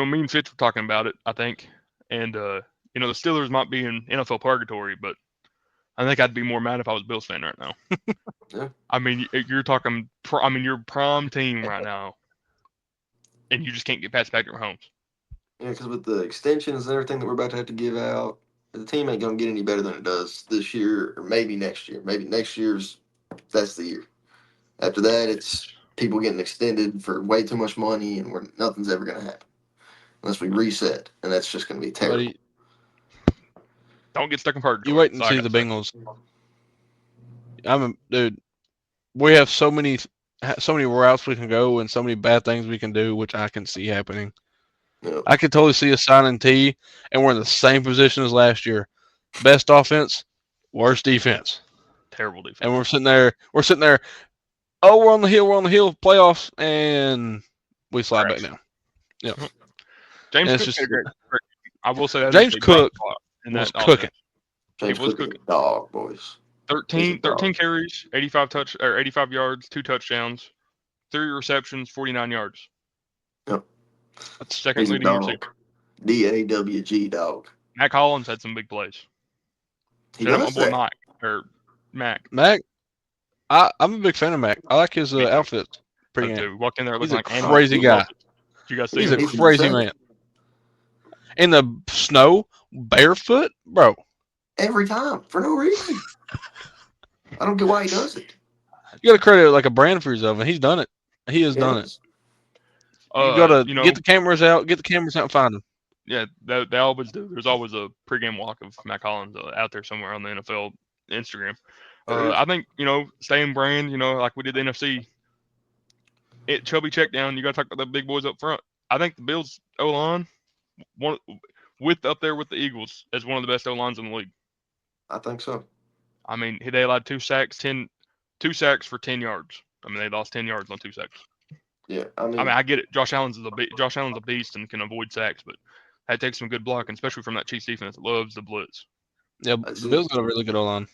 S2: me and Fitz were talking about it. I think, and the Steelers might be in NFL purgatory, but I think I'd be more mad if I was a Bills fan right now.
S3: Yeah.
S2: I mean, you're talking. I mean, you're prime team right now, and you just can't get past Patrick Mahomes.
S3: Yeah, because with the extensions and everything that we're about to have to give out, the team ain't going to get any better than it does this year or maybe next year. Maybe next year's, that's the year. After that, it's people getting extended for way too much money and nothing's ever going to happen unless we reset. And that's just going to be terrible.
S1: Buddy,
S2: Don't get stuck in purgatory.
S1: you wait and
S2: That's all I
S1: see the
S2: gotta say.
S1: Bengals. Dude. We have so many routes we can go and so many bad things we can do, which I can see happening.
S3: Yeah.
S1: I could totally see us signing T, and we're in the same position as last year. Best offense, worst defense,
S2: Terrible defense.
S1: and we're sitting there. Oh, we're on the hill, playoffs, and we slide back down. Yeah,
S2: James
S1: and it's
S2: Cook
S1: just
S2: had a great. I will say that
S1: James
S2: is a bright
S1: Cook
S2: spot in
S1: was
S2: that
S1: cooking.
S2: offense.
S3: James
S2: was
S3: Cook is
S2: cooking.
S3: a dog, boys.
S2: 13
S3: dog.
S2: carries, 85 yards, 2 touchdowns, 3 receptions, 49 yards.
S3: Yep.
S2: That's second
S3: He's a
S2: leading receiver.
S3: dog. DAWG dog.
S2: Mac Hollins had some big plays.
S3: He
S2: Shout out
S3: does
S2: my boy
S3: that.
S2: Mac.
S1: Mac, I'm a big fan of Mac. I like his
S2: Me too.
S1: outfits.
S2: So
S1: Pretty
S2: too. Walked in there
S1: He's
S2: looking
S1: a
S2: like
S1: crazy
S2: Andy.
S1: guy.
S2: Did you guys see
S1: He's
S2: him?
S1: a
S3: He's
S1: crazy
S3: insane.
S1: man. In the snow, barefoot, bro.
S3: Every time for no reason. I don't get why he does it.
S1: You got to credit like a brand for yourself, and he's done it. He has done it. You got to get the cameras out, and find them.
S2: Yeah, they always do. There's always a pregame walk of Mac Hollins out there somewhere on the NFL Instagram. I think, staying brand, like we did the NFC, Chubby Checkdown, you got to talk about the big boys up front. I think the Bills O-line, up there with the Eagles, as one of the best O-lines in the league.
S3: I think so.
S2: I mean, they allowed 2 sacks for 10 yards. I mean, they lost 10 yards on 2 sacks.
S3: Yeah, I mean,
S2: I get it. Josh Allen's a beast and can avoid sacks, but that takes some good blocking, especially from that Chiefs defense that loves the blitz.
S1: Yeah, the Bills got a really good O-line.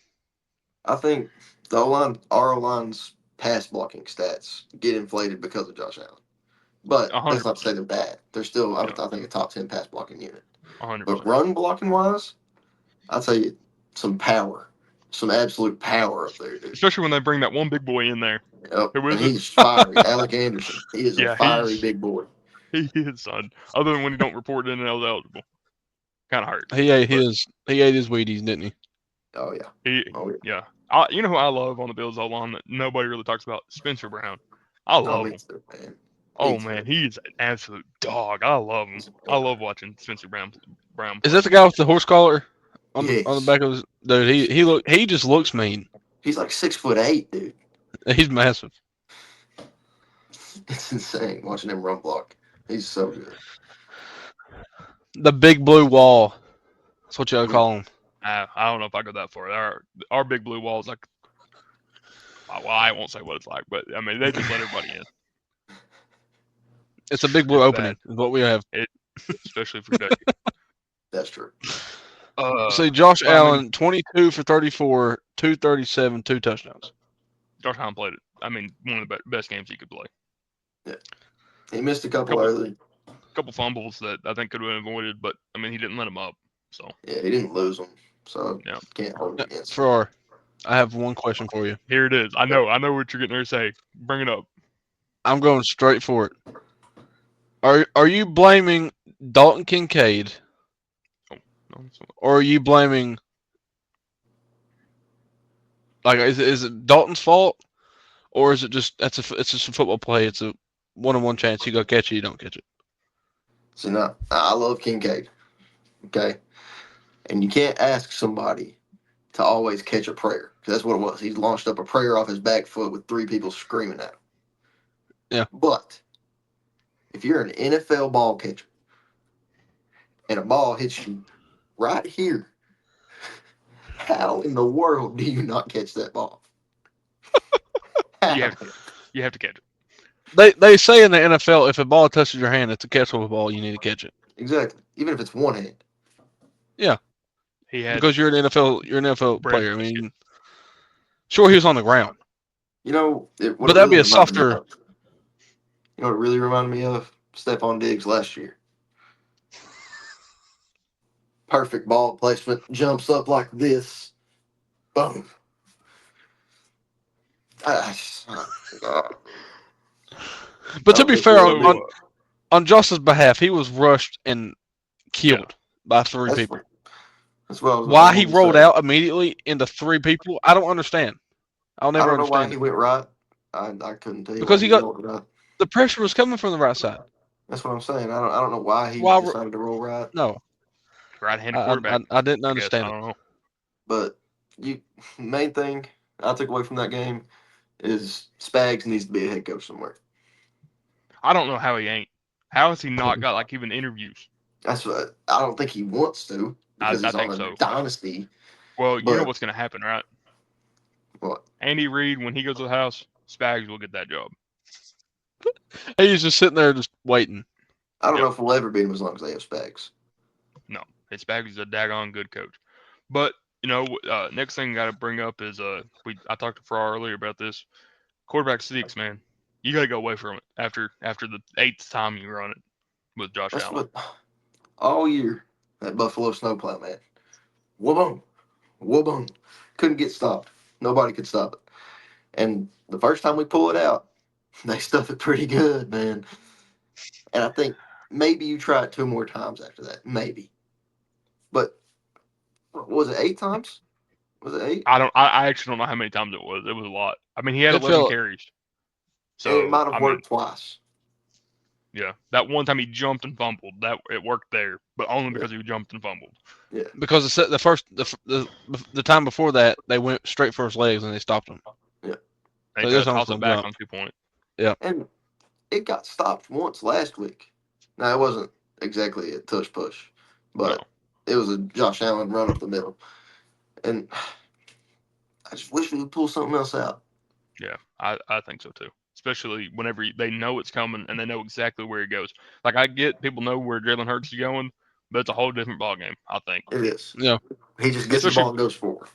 S3: I think the O-line, our O-line's pass blocking stats get inflated because of Josh Allen. But
S2: 100%.
S3: that's not to say they're bad. They're still, I think, a top 10 pass blocking unit.
S2: 100%.
S3: But run blocking wise, I'll tell you, some power. Some absolute power up there, dude.
S2: Especially when they bring that one big boy in there.
S3: Yep.
S2: Who is
S3: and
S2: it?
S3: he's fiery. Alec Anderson. He is
S2: Yeah,
S3: a fiery big boy.
S2: He is, son. Other than when he don't report in and eligible. Kind of hurt.
S1: He ate his Wheaties, didn't he?
S3: Oh, yeah.
S2: Yeah. You know who I love on the Bills O-line that nobody really talks about? Spencer Brown. I love him.
S3: Too, man.
S2: Oh, man, he's an absolute dog. I love him. I love watching Spencer Brown Brown
S1: Is
S2: play.
S1: that the guy with the horse collar on the
S3: Yes.
S1: back of his dude? He just looks mean.
S3: He's like 6'8", dude.
S1: He's massive.
S3: It's insane watching him run block. He's so good.
S1: The big blue wall. That's what y'all call him.
S2: I don't know if I go that far. Our big blue wall is like, well, I won't say what it's like, but I mean they just let everybody in.
S1: It's a big blue
S2: It's
S1: opening.
S2: bad.
S1: Is what we have.
S2: Especially for Kentucky.
S3: That's true.
S1: See, Josh
S2: well, I mean,
S1: Allen, 22 for 34, 237, 2 touchdowns.
S2: Josh Allen played it. I mean, one of the best games he could play.
S3: Yeah. He missed a couple early.
S2: Couple fumbles that I think could have been avoided, but I mean he didn't let them up. So
S3: Yeah, he didn't lose them, so
S2: yeah.
S3: can't hold it against him.
S1: Farrar, I have one question for you.
S2: Here it is. I know what you're getting there to say. Bring it up.
S1: I'm going straight for it. Are you blaming Dalton Kincaid,
S2: No,
S1: or are you blaming is it Dalton's fault, or is it just it's just a football play? It's a 1-on-1 chance. You go catch it, you don't catch it.
S3: See, now, I love Kincaid, okay? And you can't ask somebody to always catch a prayer, because that's what it was. He launched up a prayer off his back foot with 3 people screaming at him.
S1: Yeah.
S3: But if you're an NFL ball catcher and a ball hits you right here, how in the world do you not catch that ball?
S2: you have to catch it.
S1: They say in the NFL, if a ball touches your hand, it's a catchable ball. You need to catch it.
S3: Exactly. Even if it's one hand.
S1: Yeah.
S2: He had
S1: Because you're an NFL
S2: Brady
S1: player. I mean, sure, he was on the ground,
S3: You know,
S1: but that'd be a softer.
S3: You know what it really reminded me of? Stephon Diggs last year. Perfect ball placement, jumps up like this. Boom.
S1: But to be fair,
S2: So,
S1: on Josh's behalf, he was rushed and killed by 3 people.
S3: That's what I was
S1: Why he
S3: going to
S1: rolled
S3: say.
S1: out immediately into 3 people, I don't understand. I'll
S3: I
S1: never
S3: don't know why
S1: understand
S3: he
S1: it.
S3: went right. I couldn't tell you
S1: Because
S3: why
S1: he
S3: he
S1: got
S3: rolled right.
S1: the pressure was coming from the right side.
S3: That's what I'm saying. I don't know why he
S1: Why?
S3: decided to roll right.
S1: No,
S2: right-handed quarterback.
S1: I didn't
S2: I guess.
S1: understand
S2: I
S1: it.
S2: don't know.
S3: But main thing I took away from that game is Spags needs to be a head coach somewhere.
S2: I don't know how he ain't. How has he not got like even interviews?
S3: That's what I don't think he wants to because
S2: I
S3: he's on
S2: think
S3: a
S2: so.
S3: dynasty.
S2: Well, you know
S3: But
S2: what's going to happen, right?
S3: what?
S2: Andy Reid, when he goes to the house, Spags will get that job.
S1: He's just sitting there just waiting.
S3: I don't
S2: Yep.
S3: know if we'll ever beat him as long as they have Spags.
S2: No, Spags is a daggone good coach. But you know, next thing I got to bring up is I talked to Farrar earlier about this. Quarterback sneaks, man. You got to go away from it after the 8th time you run it with Josh
S3: That's
S2: Allen.
S3: what all year that Buffalo snowplow, man. Whoa, whoa, couldn't get stopped. Nobody could stop it. And the first time we pull it out, they stuff it pretty good, man. And I think maybe you try it 2 more times after that, maybe. But was it 8 times? Was it 8?
S2: I actually don't know how many times it was. It was a lot. I mean, he had
S1: It
S2: 11
S1: felt
S2: carries.
S3: And it
S2: So
S3: might have
S2: I mean,
S3: worked twice.
S2: yeah, that one time he jumped and fumbled, that it worked there, but only because he jumped and fumbled.
S3: Yeah.
S1: because the time before that they went straight for his legs and they stopped him.
S3: Yeah.
S2: They
S1: So
S2: tried
S1: this
S2: to
S1: one's
S2: toss it
S1: gonna
S2: back
S1: jump.
S2: on 2 point.
S3: And it got stopped once last week. Now, it wasn't exactly a tush push, but
S2: No.
S3: it was a Josh Allen run up the middle. And I just wish we would pull something else out.
S2: Yeah, I think so too. Especially whenever they know it's coming and they know exactly where he goes. Like I get people know where Jalen Hurts is going, but it's a whole different ball game. I think.
S3: It is.
S1: Yeah.
S3: He just gets the
S2: Especially-
S3: ball and goes forward.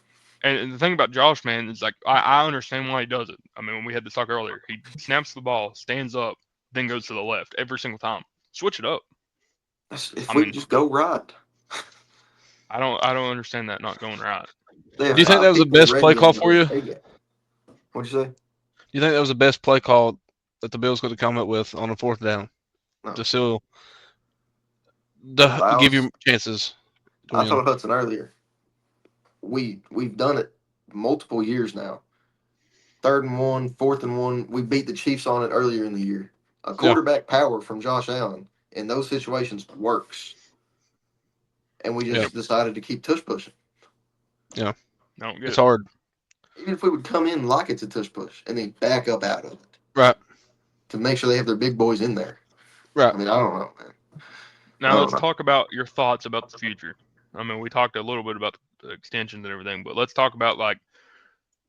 S2: And the thing about Josh, man, is like I understand why he does it. I mean, when we had this talk earlier, he snaps the ball, stands up, then goes to the left every single time. Switch it up.
S3: If
S2: I
S3: we
S2: mean-
S3: just go right.
S2: I don't understand that not going right.
S3: They have
S1: Do you think
S3: 5
S1: that was the
S3: people
S1: best
S3: ready
S1: play
S3: on
S1: call
S3: the
S1: for you?
S3: A game. What'd you say?
S1: Do you think that was the best play call that the Bills could have come up with on a 4th down
S3: No.
S1: to still give you chances? To
S3: I
S1: win?
S3: told Hudson earlier. We've done it multiple years now. 3rd and 1, 4th and 1. We beat the Chiefs on it earlier in the year. A quarterback power from Josh Allen in those situations works. and we just decided to keep tush pushing.
S1: Yeah,
S2: I don't get
S1: it's
S2: it.
S1: hard.
S3: Even if we would come in like it's a tush push and then back up out of it
S1: Right,
S3: to make sure they have their big boys in there.
S1: right.
S3: I mean, I don't know, man. I
S2: Now
S3: don't
S2: let's
S3: know.
S2: talk about your thoughts about the future. I mean, we talked a little bit about the extensions and everything, but let's talk about like,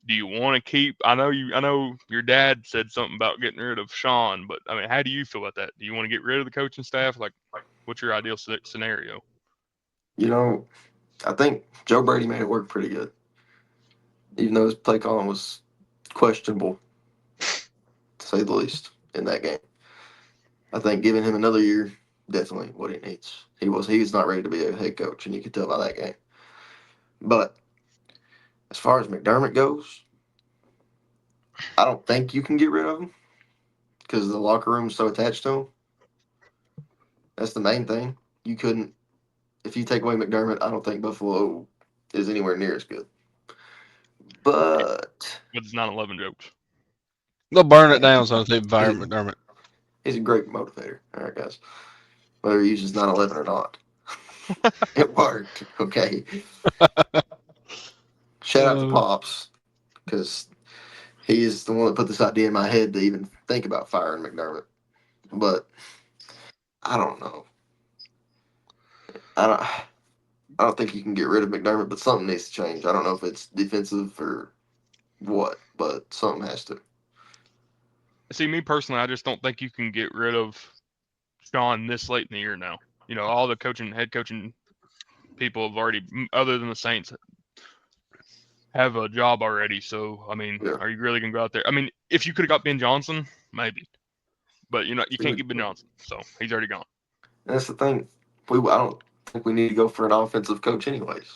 S2: do you want to keep? I know your dad said something about getting rid of Sean, but I mean, how do you feel about that? Do you want to get rid of the coaching staff? Like, what's your ideal scenario?
S3: You know, I think Joe Brady made it work pretty good, even though his play calling was questionable, to say the least, in that game. I think giving him another year definitely what he needs. He was not ready to be a head coach, and you could tell by that game. But as far as McDermott goes, I don't think you can get rid of him because the locker room's so attached to him. That's the main thing. You couldn't if you take away McDermott. I don't think Buffalo is anywhere near as good. But
S2: With his 9/11 jokes.
S1: They'll burn it down so they fire McDermott.
S3: he's a great motivator. All right, guys. Whether he uses 9/11 or not, it worked. Okay. Shout out to Pops because he is the one that put this idea in my head to even think about firing McDermott. But I don't know. I don't. I don't think you can get rid of McDermott, but something needs to change. I don't know if it's defensive or what, but something has to.
S2: See, me personally, I just don't think you can get rid of Sean this late in the year now. You know, all the head coaching people have already, other than the Saints, have a job already. So, I mean,
S3: Yeah.
S2: are you really going to go out there? I mean, if you could have got Ben Johnson, maybe. But, you can't get Ben Johnson. So, he's already gone.
S3: And that's the thing. I don't think we need to go for an offensive coach, anyways.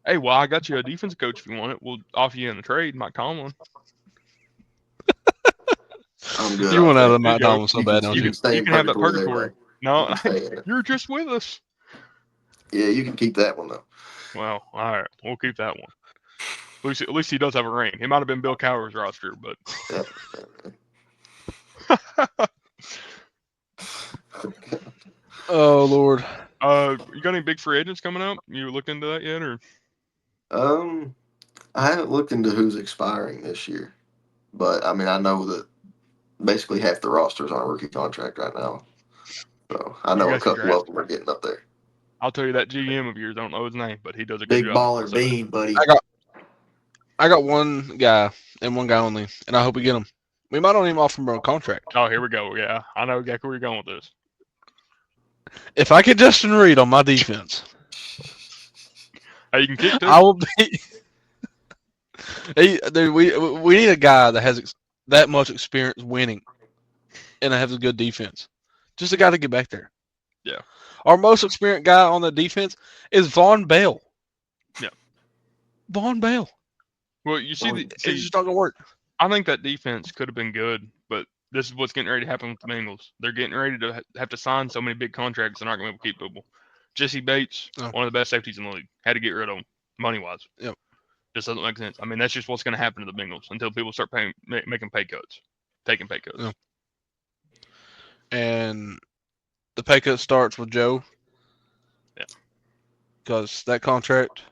S2: Hey, well, I got you a defensive coach if you want it. We'll offer you in the trade, Mike Tomlin.
S3: I'm good.
S1: You
S3: I'll
S1: want out
S3: stay.
S1: of Mike Tomlin so bad, don't
S3: You
S1: you?
S3: can stay
S2: You
S3: in
S2: can have that
S3: purgatory there,
S2: purgatory.
S3: bro.
S2: No,
S3: You can stay in it.
S2: you're just with us.
S3: Yeah, you can keep that one though.
S2: Well, all right, we'll keep that one. At least he does have a ring. It might have been Bill Cowher's roster, but
S3: Yeah.
S1: Oh Lord.
S2: You got any big free agents coming up? You looked into that yet, or?
S3: I haven't looked into who's expiring this year, but I mean, I know that basically half the roster's on a rookie contract right now. So I
S2: You
S3: know a
S2: guys should
S3: couple
S2: draft.
S3: of them are getting up there.
S2: I'll tell you that GM of yours. I don't know his name, but he does a good
S3: Big
S2: job.
S3: baller Bean, buddy.
S1: I got one guy and one guy only, and I hope we get him. We might not even offer him a contract.
S2: Oh, here we go. Yeah, I know exactly where you're going with this.
S1: If I get Justin Reed on my defense,
S2: Hey, you can kick too.
S1: I will be. Dude, we need a guy that has that much experience winning, and has a good defense. Just a guy to get back there.
S2: Yeah.
S1: Our most experienced guy on the defense is Von Bell.
S2: Yeah.
S1: Von Bell.
S2: Well, you see,
S1: It's just not gonna work.
S2: I think that defense could have been good, but this is what's getting ready to happen with the Bengals. They're getting ready to have to sign so many big contracts. They're not going to be able to keep people. Jesse Bates, one of the best safeties in the league, had to get rid of him money wise.
S1: Yep.
S2: Just doesn't make sense. I mean, that's just what's going to happen to the Bengals until people start making pay cuts, taking pay cuts.
S1: Yeah. And the pay cut starts with Joe.
S2: Yeah.
S1: Because that contract,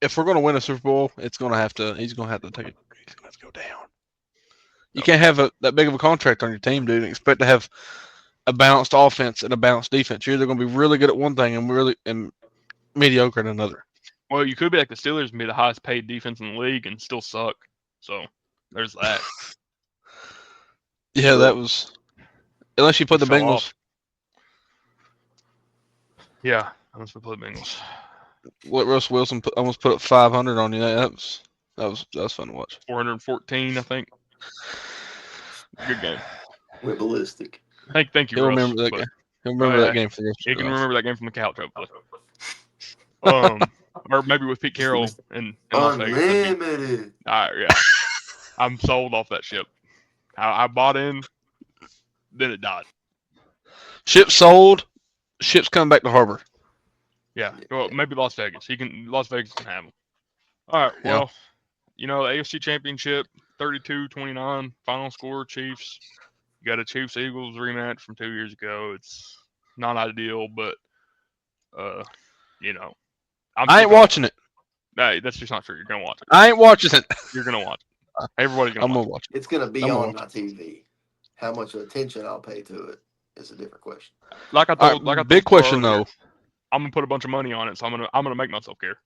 S1: if we're going to win a Super Bowl, he's going to have to go down. You can't have that big of a contract on your team, dude, and expect to have a balanced offense and a balanced defense. You're either going to be really good at one thing and mediocre at another.
S2: Well, you could be like the Steelers and be the highest paid defense in the league and still suck. So there's that.
S1: Yeah, that was unless you put the Bengals.
S2: Off. Yeah, unless we play the Bengals.
S1: What Russ Wilson almost put up 500 on you. That was fun to watch.
S2: 414, I think. Good game.
S3: Went ballistic.
S2: Thank you,
S1: He'll
S2: Russ.
S1: remember that game. He'll remember that game for the rest of
S2: He
S1: his
S2: can
S1: life.
S2: remember that game from the couch, hopefully. Or maybe with Pete Carroll in Las Vegas.
S3: Unlimited.
S2: Yeah. I'm sold off that ship. I bought in, then it died.
S1: Ship sold. Ship's coming back to harbor.
S2: Yeah. Well, maybe Las Vegas. Las Vegas can have him. All right.
S1: Yeah.
S2: Well, the AFC Championship, 32-29, final score, Chiefs. You got a Chiefs-Eagles rematch from 2 years ago. It's not ideal, but You know,
S1: I
S2: still
S1: ain't
S2: gonna
S1: watching it.
S2: Hey, that's just not true. You're gonna watch it.
S1: I ain't watching it.
S2: You're gonna watch it. Everybody's gonna
S1: I'm
S2: watch
S1: gonna
S2: it.
S1: watch it.
S3: It's gonna be
S1: I'm gonna
S3: on
S1: watch
S3: my TV. How much attention I'll pay to it is a different question.
S2: Like I
S1: All
S2: told,
S1: right, big
S2: Star
S1: question
S2: earlier,
S1: though
S2: I'm gonna put a bunch of money on it, so I'm gonna make myself care.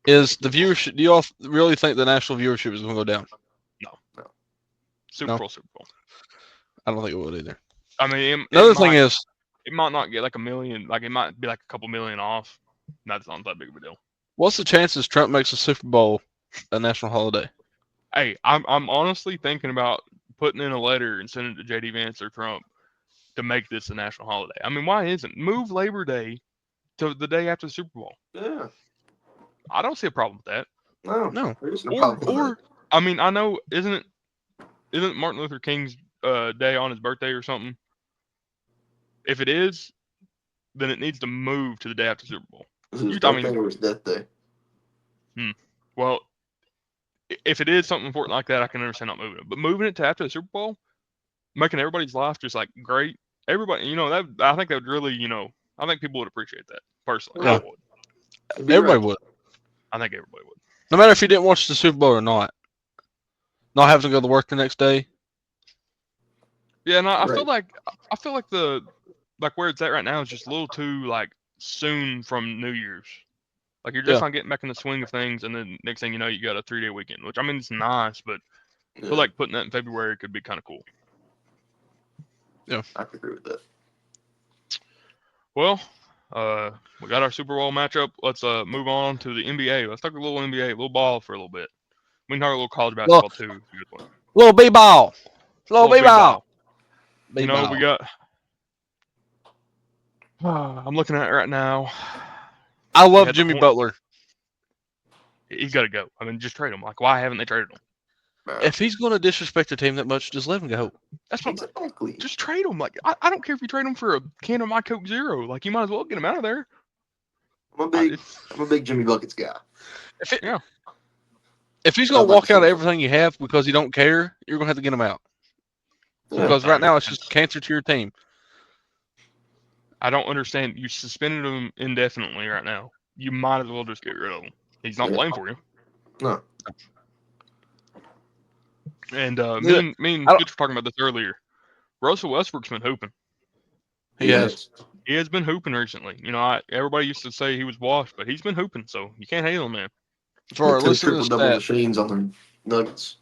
S1: is the viewership. Do y'all really think the national viewership is gonna go down?
S2: No. Super
S1: No.
S2: Bowl, Super Bowl.
S1: I don't think it will either.
S2: I mean,
S1: Another thing is,
S2: it might not get like a million. Like it might be like a couple million off. That's not that big of a deal.
S1: what's the chances Trump makes the Super Bowl a national holiday?
S2: Hey, I'm honestly thinking about putting in a letter and sending it to JD Vance or Trump to make this a national holiday. I mean, why isn't move Labor Day to the day after the Super Bowl?
S3: Yeah.
S2: I don't see a problem with that.
S1: No.
S3: There's no problem with
S2: Or I mean, I know isn't Martin Luther King's day on his birthday or something? If it is, then it needs to move to the day after the Super Bowl.
S3: it. Is it his
S2: I
S3: birthday
S2: mean,
S3: or his death day?
S2: well, if it is something important like that, I can understand not moving it. But moving it to after the Super Bowl, making everybody's life just like great. Everybody, that I think that would really, I think people would appreciate that personally.
S1: Yeah.
S2: I would.
S3: It'd be
S1: Everybody
S3: right.
S1: would.
S2: I think everybody would.
S1: No matter if you didn't watch the Super Bowl or not. Not having to go to work the next day.
S2: Yeah, and I feel
S3: Right.
S2: like the where it's at right now is just a little too like soon from New Year's. Like you're just
S1: Yeah.
S2: not getting back in the swing of things, and then next thing you know, you got a 3-day weekend. Which I mean, it's nice, but I
S3: Yeah,
S2: feel like putting that in February could be kind of cool.
S3: I could agree with that.
S2: Well, we got our Super Bowl matchup. Let's move on to the NBA. Let's talk a little NBA, a little ball for a little bit. We can talk a little college basketball too. It's a good one.
S1: Little B-ball. Little B-ball.
S2: We got. I'm looking at it right now.
S1: I love Jimmy Butler.
S2: He's got to go. I mean, just trade him. Like, why haven't they traded him?
S1: If he's going to disrespect the team that much, just let him go.
S2: That's what.
S3: Exactly.
S2: Just trade him. Like, I don't care if you trade him for a can of My Coke Zero. Like, you might as well get him out of there.
S3: I'm a big Jimmy Buckets guy.
S1: If he's going to walk out of everything you have because you don't care, you're going to have to get him out.
S3: Yeah.
S1: Because right now it's just cancer to your team.
S2: I don't understand. You suspended him indefinitely right now. You might as well just get rid of him. He's not playing for you.
S3: No.
S2: And me and Fitch were talking about this earlier. Russell Westbrook's been hooping.
S1: He has.
S2: He has been hooping recently. Everybody used to say he was washed, but he's been hooping, so you can't hate him, man.
S1: For our
S3: Two
S1: listeners,
S3: triple-double machines on the Nuggets.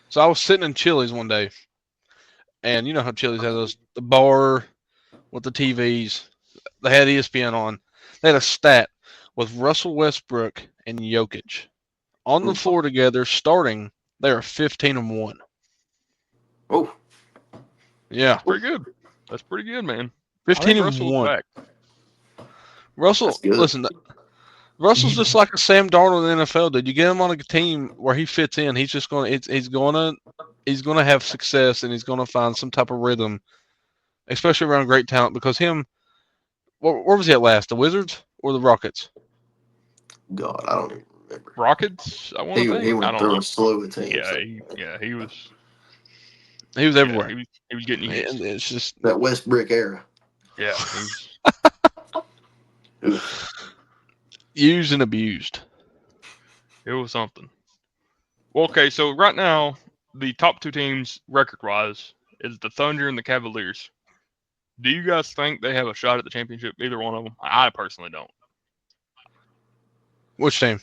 S1: So I was sitting in Chili's one day, and you know how Chili's has the bar with the TVs. They had ESPN on. They had a stat with Russell Westbrook and Jokic on the floor together starting. They are 15-1.
S3: Oh.
S1: Yeah.
S2: That's pretty good. That's pretty good, man.
S1: 15-1. Russell, listen, Russell's just like a Sam Darnold in the NFL, dude. You get him on a team where he fits in, he's just he's gonna have success, and he's gonna find some type of rhythm, especially around great talent. Because where was he at last? The Wizards or the Rockets?
S3: God, I don't even remember.
S2: Rockets, I want to think.
S3: He went through a slew of teams.
S2: He was.
S1: He was everywhere.
S2: He was getting used.
S1: And it's just
S3: that West Brick era.
S2: Yeah.
S1: Used and abused.
S2: It was something. Well, okay, so right now, the top two teams, record-wise, is the Thunder and the Cavaliers. Do you guys think they have a shot at the championship, either one of them? I personally don't.
S1: Which team?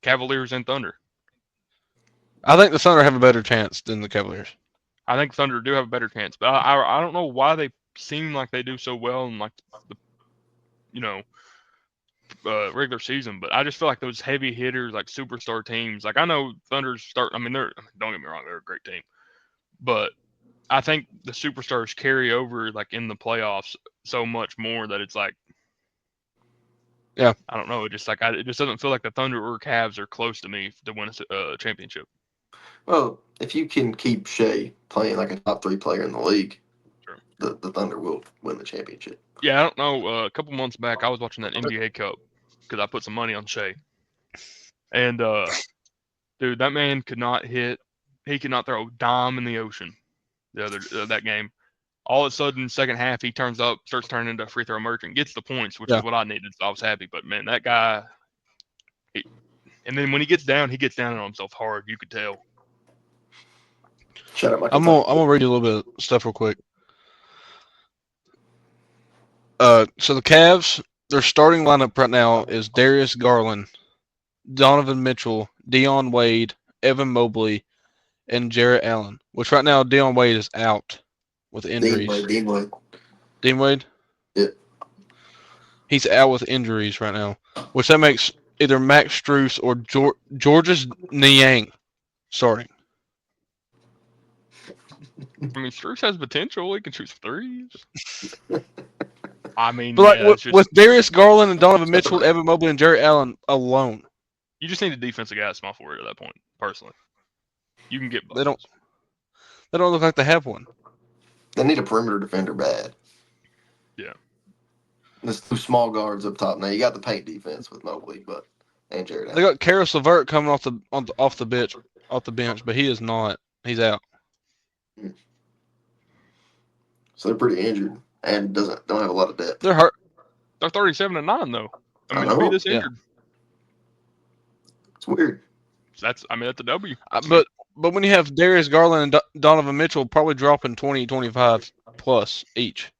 S2: Cavaliers and Thunder.
S1: I think the Thunder have a better chance than the Cavaliers.
S2: I think Thunder do have a better chance, but I don't know why they seem like they do so well in like the regular season. But I just feel like those heavy hitters, like superstar teams, like I know Thunder's start. I mean, don't get me wrong, they're a great team, but I think the superstars carry over like in the playoffs so much more that it's like,
S1: yeah,
S2: I don't know. It just doesn't feel like the Thunder or Cavs are close to me to win a championship.
S3: Well, if you can keep Shea playing like a top 3 player in the league,
S2: sure,
S3: the Thunder will win the championship.
S2: Yeah, I don't know. A couple months back, I was watching that NBA Cup because I put some money on Shea, and dude, that man could not hit. He could not throw a dime in the ocean. That game, All of a sudden, second half, he turns up, starts turning into a free throw merchant, gets the points, which
S1: Yeah.
S2: is what I needed. So I was happy. But man, that guy. And then when he gets down on himself hard. You could tell.
S3: Shut up, my
S1: I'm
S3: Kentucky.
S1: gonna read you a little bit of stuff real quick. So the Cavs, their starting lineup right now is Darius Garland, Donovan Mitchell, Dion Wade, Evan Mobley, and Jarrett Allen. Which right now Dion Wade is out with injuries.
S3: Dean Wade.
S1: Dean Wade?
S3: Yeah.
S1: He's out with injuries right now, which that makes either Max Strus or Georges Niang starting.
S2: I mean, Strus has potential. He can shoot some threes. I mean,
S1: But like
S2: yeah, it's just
S1: with Darius Garland and Donovan Mitchell, Evan Mobley, and Jarrett Allen alone,
S2: you just need a defensive guy at small forward at that point. Personally, you can get
S1: they
S2: buckets.
S1: don't look like they have one.
S3: They need a perimeter defender bad.
S2: Yeah.
S3: There's two small guards up top. Now you got the paint defense with Mobley, and Jared
S1: They
S3: Allen.
S1: got Karis LeVert coming off the bench, but he is not. He's out.
S3: So they're pretty injured and don't have a lot of depth.
S1: They're hurt.
S2: They're 37-9 though. I mean,
S3: I
S2: to be
S3: know.
S2: this
S1: Yeah.
S2: injured,
S3: It's weird.
S2: that's a W.
S1: But when you have Darius Garland and Donovan Mitchell probably dropping 20, 25 plus each,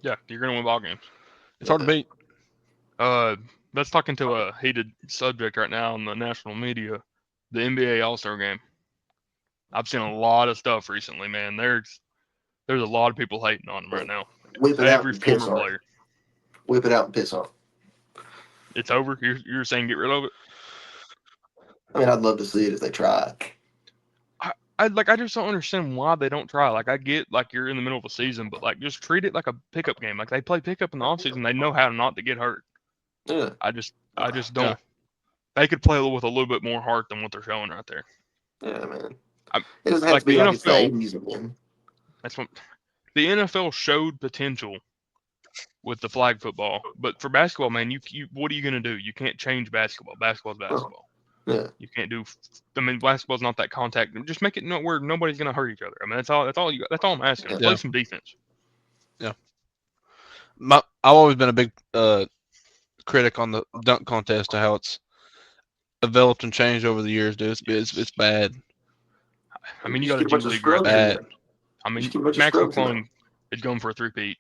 S2: Yeah, you're gonna win ball games.
S1: it's hard to beat.
S2: Let's talk into a heated subject right now on the national media, the NBA All-Star Game. I've seen a lot of stuff recently, man. There's a lot of people hating on them right now.
S3: Whip it out
S2: Every
S3: and piss
S2: former
S3: on it.
S2: player.
S3: Whip it out and piss on it.
S2: It's over. You're saying get rid of it?
S3: I mean, I'd love to see it if they tried.
S2: I just don't understand why they don't try. Like I get like you're in the middle of a season, but like just treat it like a pickup game. Like they play pickup in the offseason. They know how not to get hurt.
S3: Yeah.
S2: I just don't.
S1: Yeah.
S2: They could play with a little bit more heart than what they're showing right there.
S3: Yeah, man.
S2: I'm-
S3: It doesn't have
S2: like
S3: to be
S2: the
S3: like it's the
S2: NFL
S3: 80s again.
S2: That's what the NFL showed potential with the flag football, but for basketball, man, you what are you gonna do? You can't change basketball. Basketball's basketball.
S3: Yeah.
S2: You can't do. I mean, basketball's not that contact. Just make it where nobody's gonna hurt each other. I mean, that's all. That's all I'm asking.
S3: Yeah.
S2: Play some defense.
S1: I've always been a big critic on the dunk contest to how it's developed and changed over the years, dude. It's bad.
S2: I mean, you
S3: Just
S2: got a
S3: get
S2: G
S3: bunch of
S2: League
S3: scrubs in
S1: bad.
S3: there.
S2: I mean,
S3: Just get a bunch of
S2: Max
S3: scrubs in there.
S2: McClung is going for a three-peat.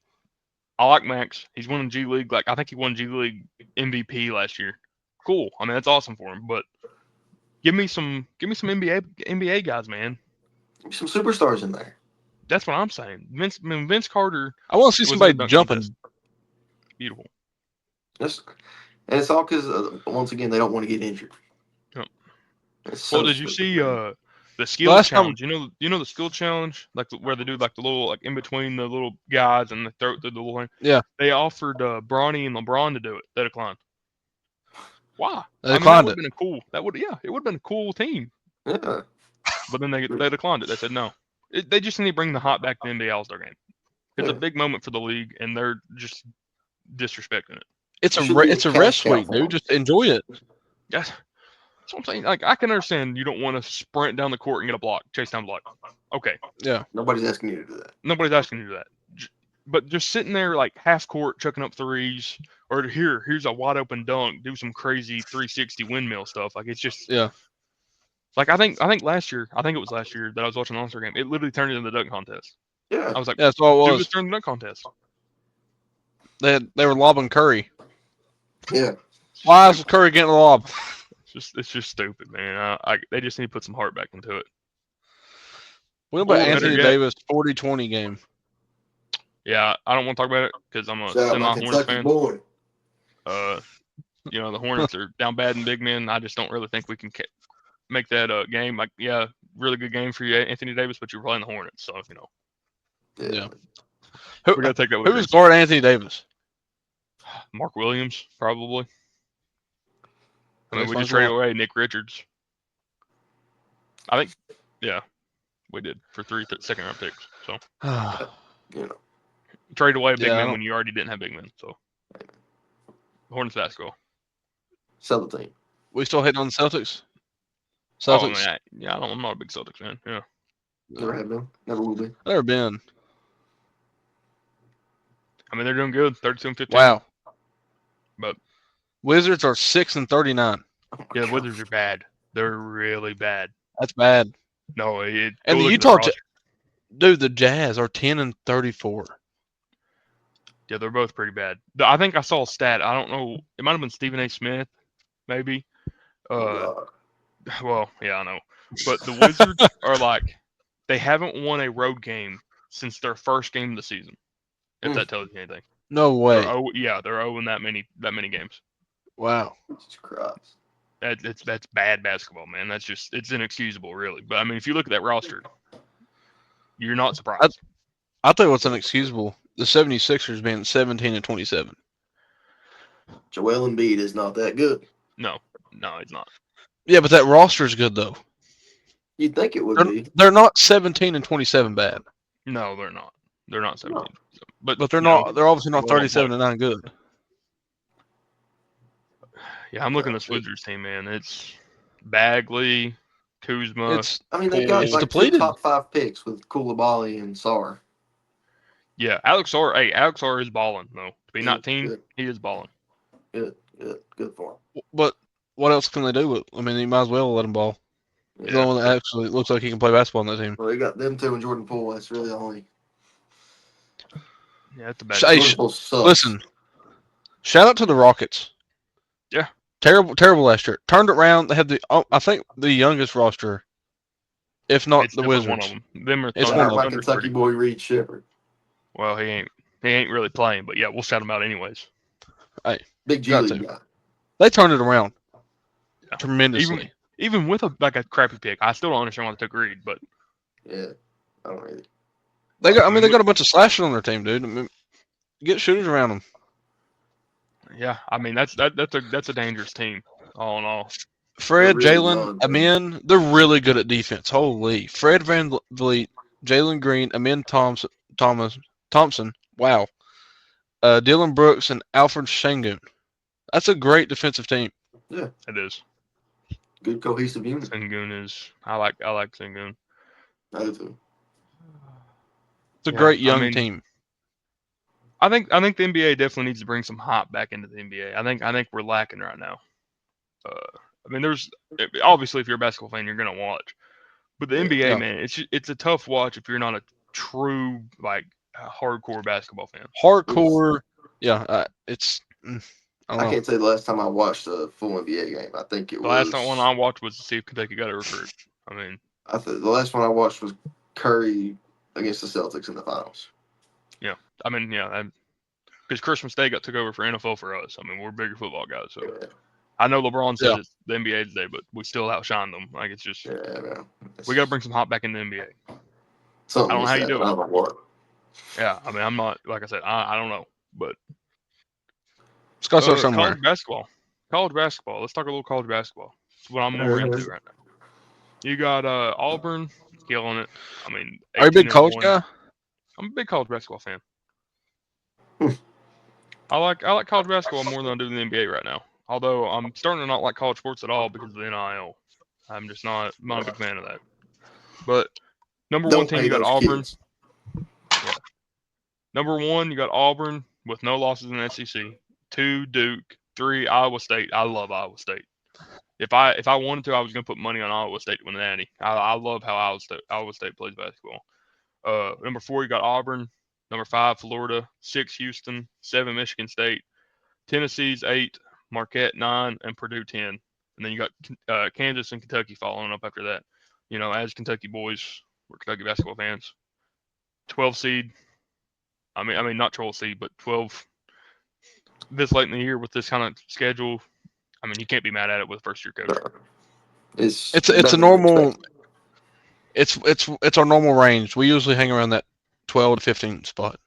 S2: I like Max. He's winning G League. Like I think he won G League MVP last year. Cool. I mean, that's awesome for him. But give me some NBA guys, man.
S3: Some superstars in there.
S2: That's what I'm saying. Vince Carter
S1: I want to see
S2: was in
S1: somebody
S2: the dunk
S1: jumping.
S2: contest. Beautiful.
S3: And it's all because, once again, they don't want to get injured.
S2: Yep.
S3: It's
S2: Well,
S3: so
S2: did you
S3: stupid,
S2: see
S3: man.
S2: the skill
S1: Last time-
S2: challenge? You know the skill challenge, like where they do like the little like in between the little guys and the throat the little thing.
S1: Yeah.
S2: They offered Bronny and LeBron to do it. They declined. Why?
S1: They
S2: I mean, that
S1: declined
S2: would
S1: it.
S2: have been a cool. It would have been a cool team.
S3: Yeah.
S2: But then they declined it. They said no. They just need to bring the hot back to the NBA All-Star game. It's a
S3: Yeah.
S2: big moment for the league, and they're just disrespecting it.
S1: It's
S3: It
S1: a
S3: should be a
S1: it's a
S3: cash
S1: rest
S3: cow
S1: week,
S3: for
S1: dude.
S3: them.
S1: Just enjoy it.
S2: That's what I'm saying. Like I can understand you don't want to sprint down the court and get a block, chase down block. Okay,
S1: Yeah.
S3: Nobody's asking you to do that.
S2: nobody's asking you to do that. But just sitting there like half court chucking up threes, or here's a wide open dunk, do some crazy 360 windmill stuff. Like it's just
S1: Yeah.
S2: like I think last year, I think it was last year that I was watching the All-Star game. It literally turned into the dunk contest.
S3: Yeah.
S2: I was like,
S1: Yeah, that's all it
S2: dude,
S1: was.
S2: let's turn the dunk contest.
S1: They were lobbing Curry.
S3: Yeah.
S1: Why is Curry getting the lob?
S2: It's just stupid, man. They just need to put some heart back into it.
S1: What about
S2: Or better
S1: Anthony
S2: yet-
S1: Davis 40-20 game?
S2: Yeah, I don't want to talk about it because I'm a
S3: Shout out my
S2: semi-Hornets
S3: Kentucky
S2: fan.
S3: boy.
S2: You know, the Hornets are down bad in big men. I just don't really think we can make that game. Like, yeah, really good game for you, Anthony Davis, but you're playing the Hornets, so you know
S1: Yeah.
S2: we gotta take that with
S1: Who is guard Anthony Davis?
S2: Mark Williams, probably. I mean, we
S1: Might
S2: just
S1: as well.
S2: traded away Nick Richards. I think, yeah, we did for 3 second-round picks. So
S3: You know.
S2: trade away a big
S1: Yeah, I
S2: man
S1: don't-
S2: when you already didn't have big men. So Hornets basketball.
S3: Sell the team.
S1: We still hitting on the Celtics?
S2: Oh,
S1: Celtics.
S2: man, I'm not a big Celtics fan. Yeah,
S3: Never have been. Never will be.
S1: Never been.
S2: I mean, they're doing good, 32-15.
S1: Wow.
S2: But
S1: Wizards are 6-39.
S3: Oh my
S2: yeah, the
S3: God.
S2: Wizards are bad. They're really bad.
S1: That's bad.
S2: No,
S1: And
S2: go
S1: the
S2: look at the
S1: Utah,
S2: roster.
S1: dude, the Jazz are 10-34.
S2: Yeah, they're both pretty bad. I think I saw a stat. I don't know. It might have been Stephen A. Smith, maybe.
S3: Oh God.
S2: Well, yeah, I know. But the Wizards are like, they haven't won a road game since their first game of the season. If that tells you anything.
S1: No way.
S2: They're owing that many games.
S1: Wow.
S3: Jesus Christ.
S2: That's bad basketball, man. It's inexcusable, really. But I mean, if you look at that roster, you're not surprised.
S1: I'll tell you what's inexcusable. The 76ers being 17-27.
S3: Joel Embiid is not that good.
S2: No, it's not.
S1: Yeah, but that roster is good though.
S3: You'd think it would be.
S1: They're not 17-27 bad,
S2: No, they're not. They're not 17.
S1: but they're
S2: you know,
S1: not. They're obviously not
S2: well,
S1: 37-9 good.
S2: Yeah, I'm looking at this Wizards team, man. It's Bagley, Kuzma.
S3: I mean, they've got
S1: It's
S3: like
S1: depleted.
S3: 2 top 5 picks with Koulibaly and Sarr.
S2: Yeah, Alex Sarr. Hey, Alex Sarr is balling though. To be
S3: Good,
S2: 19,
S3: good.
S2: he is balling.
S3: Good for him.
S1: But what else can they do? I mean, you might as well let him ball. He's the
S2: Yeah.
S1: only one that actually looks like he can play basketball on that team.
S3: Well, they got them 2 and Jordan Poole. That's really the only.
S2: Yeah, that's a bad.
S1: Hey,
S3: Jordan Poole sucks.
S1: Listen, shout out to the Rockets.
S2: Yeah.
S1: Terrible last year. Turned it around. They had I think the youngest roster, if not
S2: It's
S1: the
S2: definitely
S1: Wizards.
S2: one of them. Them are
S1: It's
S2: Thunder.
S1: one of
S3: my
S1: them.
S2: Thunder's
S3: Kentucky
S2: pretty.
S3: boy Reed Shepherd.
S2: Well, he ain't really playing, but yeah, we'll shout him out anyways.
S3: Big G
S1: Got
S3: League
S1: to.
S3: guy.
S1: They turned it around
S2: Yeah.
S1: tremendously.
S2: Even with a crappy pick, I still don't understand why they took Reed, but
S3: Yeah, I don't really.
S1: They got a bunch of slashers on their team, dude. I mean, get shooters around them.
S2: yeah, I mean that's a dangerous team, all in all.
S1: Fred,
S3: They're really
S1: Jalen,
S3: young, man.
S1: Amin, they're really good at defense. Holy. Fred Van Vliet, Jalen Green, Amin Thompson. Wow. Dylan Brooks and Alfred Şengün. That's a great defensive team.
S3: Yeah,
S2: It is.
S3: good cohesive unit.
S2: Sengun is. I like Sengun.
S3: I do too.
S1: It's a
S2: Yeah,
S1: great
S2: I
S1: young
S2: mean,
S1: team.
S2: I think the NBA definitely needs to bring some hop back into the NBA. I think we're lacking right now. I mean, there's obviously if you're a basketball fan, you're gonna watch, but the NBA,
S1: Yeah.
S2: man, it's a tough watch if you're not a true like hardcore basketball fan.
S1: Hardcore. Yeah, it's. I
S3: I
S1: don't know.
S3: can't say the last time I watched a full NBA game. I think it
S2: The
S3: was.
S2: last one I watched was to see if Kentucky got a recruit. I mean,
S3: the last one I watched was Curry against the Celtics in the finals.
S2: because Christmas Day got took over for NFL for us. I mean, we're bigger football guys, so
S3: Yeah,
S2: I know LeBron said
S1: Yeah.
S2: it's the NBA today, but we still outshine them. Like it's just
S3: yeah, man.
S2: we got to bring some hop back in the NBA.
S3: Something
S2: I don't know how you
S3: said,
S2: do
S3: but I
S2: it.
S3: don't know what.
S2: Yeah, I mean, I'm not like I said, I don't know, but
S1: It's got to start somewhere.
S2: College basketball. Let's talk a little college basketball. That's what I'm more into right now. You got Auburn killing it. I mean,
S1: Are you a big college
S2: 18-1.
S1: guy?
S2: I'm a big college basketball fan. I like college basketball more than I do the NBA right now. Although I'm starting to not like college sports at all because of the NIL. I'm just not a big fan of that. But number one
S3: Don't
S2: team,
S3: pay
S2: you got
S3: those
S2: Auburn.
S3: kids.
S2: Yeah. Number one, you got Auburn with no losses in the SEC. 2, Duke. 3, Iowa State. I love Iowa State. If I wanted to, I was gonna put money on Iowa State to win the Natty. I love how Iowa State plays basketball. Number 4, you got Auburn. Number 5, Florida. 6, Houston. 7, Michigan State. Tennessee's 8, Marquette 9, and Purdue 10. And then you got Kansas and Kentucky following up after that. You know, as Kentucky boys, we're Kentucky basketball fans. 12 seed. I mean, not 12 seed, but 12 this late in the year with this kind of schedule. I mean, you can't be mad at it with first year coach.
S3: It's
S1: It's
S3: better
S1: a
S3: than
S1: normal.
S3: expected.
S1: It's our normal range. We usually hang around that 12 to 15 spot.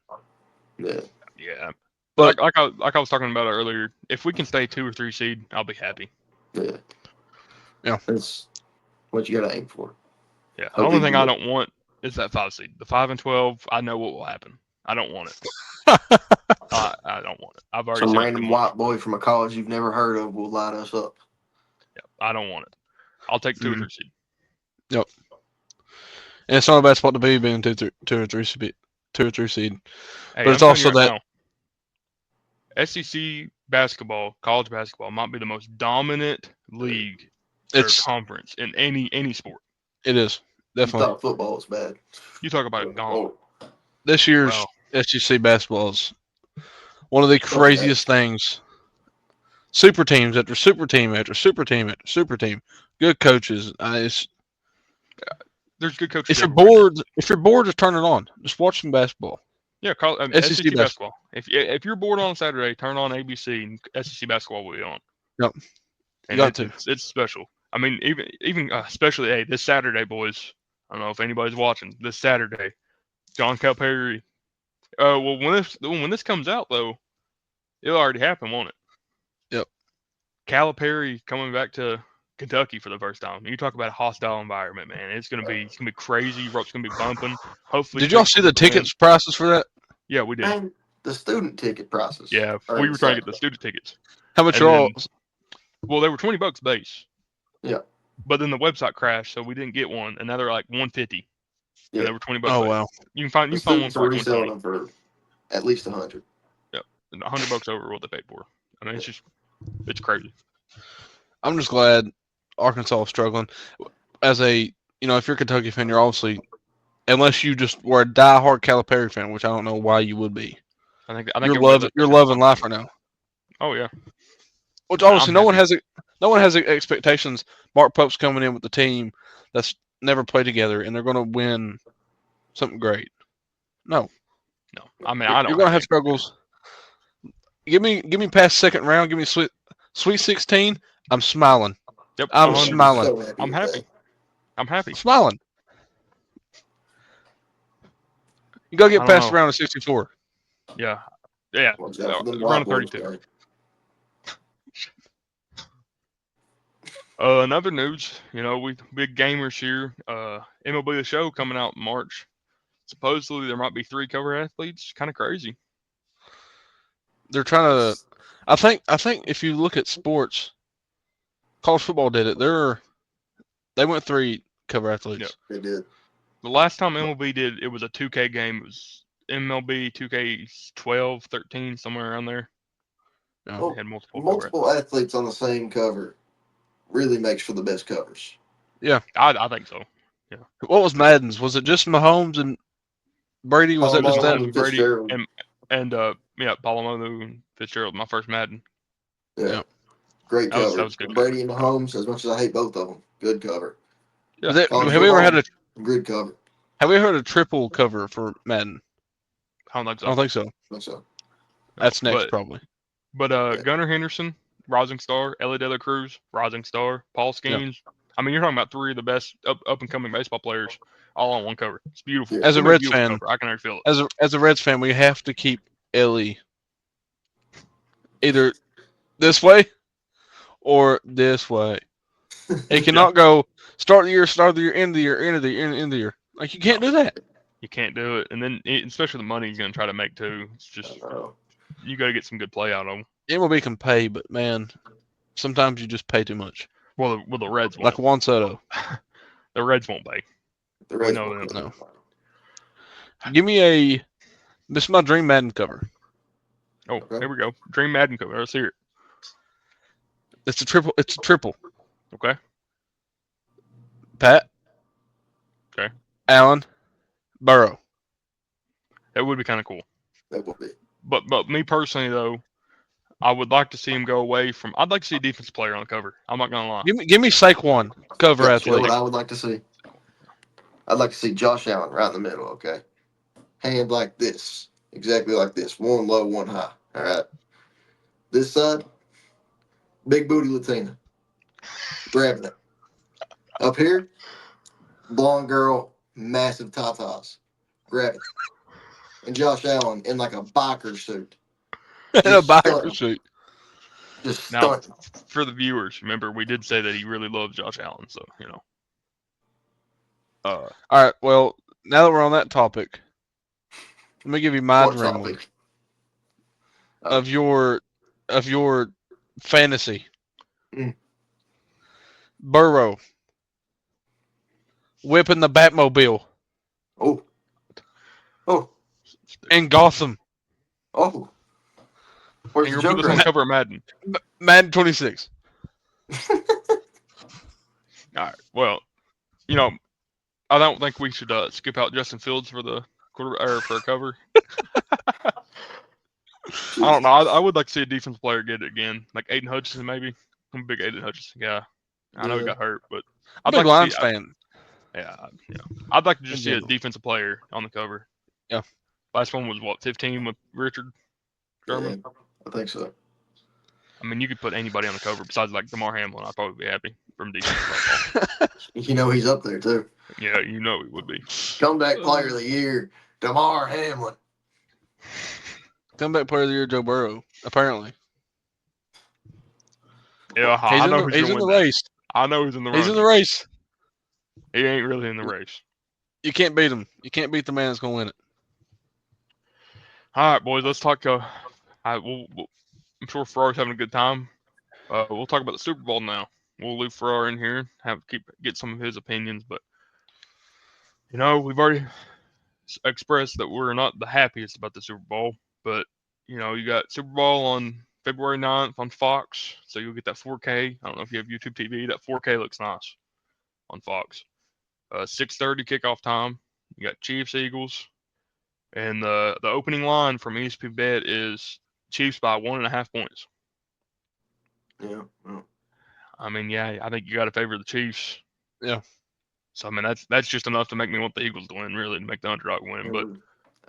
S3: Yeah,
S2: Yeah,
S1: But-
S2: like I was talking about earlier, if we can stay 2 or 3 seed, I'll be happy.
S3: yeah.
S1: Yeah.
S3: That's what you gotta aim for.
S2: Yeah, the
S3: Hope
S2: only
S3: they
S2: thing
S3: do
S2: I
S3: it.
S2: don't want is that 5 seed. The 5 and 12, I know what will happen. I don't want it. I don't want it. I've already
S3: Some
S2: said it
S3: random
S2: too much.
S3: white boy from a college you've never heard of will light us up.
S2: Yeah, I don't want it. I'll take 2 or 3 seed.
S1: Yep. And it's not a bad spot to be being two or three seed.
S2: Hey,
S1: But
S2: I'm
S1: it's
S2: telling you
S1: also
S2: right
S1: that
S2: now, SEC basketball, college basketball, might be the most dominant league or
S1: it's
S2: conference in any sport.
S1: it is
S3: You
S1: definitely
S3: thought football was bad.
S2: You talk about a gauntlet.
S3: Oh,
S1: this year's
S2: Well,
S1: SEC basketball is one of the
S3: something
S1: craziest
S3: extra.
S1: things. Super teams after super team after super team after super team. Good coaches.
S2: there's good coaches everywhere.
S1: If you're bored, just turn it on. Just watch some basketball.
S2: Yeah,
S1: SEC
S2: SEC
S1: basketball.
S2: basketball. If you're bored on Saturday, turn on ABC and SEC basketball will be on.
S1: Yep, you
S2: And
S1: got to.
S2: it's special. I mean, even especially this Saturday, boys. I don't know if anybody's watching this Saturday. John Calipari. Well, when this comes out though, it'll already happen, won't it?
S1: Yep.
S2: Calipari coming back to Kentucky for the first time. You talk about a hostile environment, man. It's gonna be crazy. Ropes gonna be bumping. Hopefully,
S1: Did y'all
S2: Texas
S1: see the
S2: gets a win.
S1: tickets prices for that?
S2: Yeah, we did.
S3: Man, the student ticket prices.
S2: Yeah,
S3: are
S2: we were trying to get the
S3: insane.
S2: student tickets.
S1: How much
S2: And
S1: are all?
S2: Well, they were $20 base.
S3: Yeah.
S2: But then the website crashed, so we didn't get one, and now they're like $150.
S3: Yeah.
S2: And they were $20
S1: Oh
S2: base.
S1: wow.
S2: You can find
S3: The
S2: one
S3: students
S2: for
S3: are
S2: like
S3: reselling
S2: 120.
S3: them for at least 100.
S2: Yep, and $100 over what they paid for. I mean, it's crazy.
S1: I'm just glad Arkansas is struggling. As a if you're a Kentucky fan, you're obviously, unless you just were a diehard Calipari fan, which I don't know why you would be.
S2: I think
S1: You're
S2: everybody left
S1: you're
S2: that
S1: loving
S2: game.
S1: life right now.
S2: Oh yeah.
S1: Which
S2: Man,
S1: obviously
S2: I'm
S1: no one
S2: happy.
S1: has expectations. Mark Pope's coming in with the team that's never played together, and they're going to win something great. No,
S2: No, I mean I
S1: you're
S2: don't
S1: going to
S2: have
S1: have struggles. Give me past second round. Give me Sweet 16. I'm smiling.
S2: Yep,
S1: I'm
S2: 100.
S1: smiling.
S3: So happy
S2: I'm
S3: with
S2: happy.
S3: that.
S2: I'm happy.
S1: Smiling. You got to
S2: I
S1: get
S2: don't
S1: past the
S2: know.
S1: round of 64.
S2: Yeah.
S3: Watch out for them
S2: Around
S3: white boys,
S2: 32.
S3: man.
S2: Another news, we big gamers here. MLB The Show coming out in March. Supposedly there might be 3 cover athletes. Kind of crazy.
S1: They're trying to. I think if you look at sports, college football did it. They went 3 cover athletes.
S3: They did.
S2: The last time MLB did it was a 2K game. It was MLB 2K12, 13, somewhere around there.
S1: Yeah.
S3: Oh,
S2: They had multiple
S3: multiple athletes on the same cover really makes for the best covers.
S2: I think so.
S1: What was Madden's? Was it just Mahomes and Brady? Was that just that?
S2: Mahomes and Brady
S3: Fitzgerald.
S2: and Palomalu and Fitzgerald. My first Madden.
S3: Yeah.
S1: Yeah.
S3: Great
S2: That
S3: cover.
S2: was good.
S3: Brady and Mahomes, as much as I hate both of them, good cover.
S2: Yeah.
S3: College
S1: Have we ever had
S3: football, good cover.
S1: Have we heard a triple cover for Madden?
S2: I don't think so.
S1: I don't think so.
S3: So,
S1: That's next
S2: But
S1: probably.
S3: Yeah.
S2: Gunnar Henderson, rising star. Ellie De La Cruz, rising star. Paul Skeens. I mean, you're talking about 3 of the best up and coming baseball players all on one cover. It's beautiful.
S3: Yeah.
S1: As a
S2: It's gonna be
S1: Reds
S2: beautiful
S1: fan,
S2: cover. I can already feel it.
S1: as a Reds fan, we have to keep Ellie either this way or this way. He cannot go start of the year, end of the year, end of the year, end of the year. Like you can't do that.
S2: You can't do it, and then especially the money he's gonna try to make too. It's just you got to get some good play out of him.
S1: MLB can pay, but man, sometimes you just pay too much.
S2: Well, the Reds won't.
S1: Like Juan Soto.
S2: The Reds won't pay.
S3: the Reds
S2: know
S3: won't
S2: them.
S3: get
S1: No. Give me this is my dream Madden cover.
S2: Oh,
S3: Okay.
S2: here we go. Dream Madden cover. Let's hear it.
S1: It's a triple.
S2: Okay.
S1: Pat.
S2: Okay.
S1: Allen. Burrow.
S2: That would be kind of cool.
S3: That will be.
S2: But me personally though, I would like to see him go away from. I'd like to see a defense player on the cover. I'm not gonna lie.
S1: Give me Saquon cover
S3: Yeah, you know
S1: athlete.
S3: what I would like to see? I'd like to see Josh Allen right in the middle, okay? Hand like this. Exactly like this. One low, one high. All right. This side, big booty Latina. Grabbing it. Up here, blonde girl, massive tatas. Grab it. And Josh Allen in like a biker suit.
S1: In a
S3: Just
S1: biker
S3: stunting.
S1: suit.
S3: Just
S2: Now,
S3: stunting.
S2: for the viewers, remember we did say that he really loves Josh Allen, so
S1: All right. Well, now that we're on that topic, let me give you my
S3: What
S1: dream one
S3: topic?
S1: of your fantasy.
S3: Mm.
S1: Burrow whipping the Batmobile
S3: Oh, oh,
S1: And Gotham.
S3: oh. Where's
S2: And
S3: the
S2: you're gonna put this
S3: Joker
S2: on the
S3: at?
S2: cover of Madden.
S1: Madden 26.
S2: All right. Well, you know, I don't think we should skip out Justin Fields for the quarter or for a cover. I don't know. I would like to see a defensive player get it again, like Aiden Hutchinson maybe. I'm a big Aiden Hutchinson guy. I know he
S3: Yeah.
S2: got hurt, but
S1: I'm
S2: I'd
S1: a big
S2: like to see.
S1: Lions fan
S2: Yeah. I'd like to
S1: in
S2: just see a
S1: general.
S2: defensive player on the cover.
S1: Yeah.
S2: Last one was what 15 with Richard Sherman.
S3: Yeah, I think so.
S2: I mean, you could put anybody on the cover besides like DeMar Hamlin. I'd probably be happy from defensive football.
S3: You know he's up there too.
S2: Yeah, you know he would be.
S3: Comeback player of the year, DeMar Hamlin.
S1: Comeback player of the year, Joe Burrow. Apparently,
S2: Yeah, I know who's
S1: he's
S2: gonna
S1: in the
S2: win that.
S1: race.
S2: I know who's in the
S1: He's in
S2: running.
S1: the race.
S2: He ain't really in the race.
S1: You can't beat him. You can't beat the man that's gonna win it.
S2: All right, boys, let's talk. I'm sure Farrar's having a good time. We'll talk about the Super Bowl now. We'll leave Farrar in here, get some of his opinions, but we've already expressed that we're not the happiest about the Super Bowl. But you got Super Bowl on February 9th on Fox, so you'll get that 4K. I don't know if you have YouTube TV. That 4K looks nice on Fox. 6:30 kickoff time. You got Chiefs Eagles. And the opening line from ESPN Bet is Chiefs by 1.5 points.
S3: Yeah.
S2: I mean, yeah, I think you got to favor the Chiefs.
S1: Yeah.
S2: So I mean, that's just enough to make me want the Eagles to win, really, to make the underdog win. But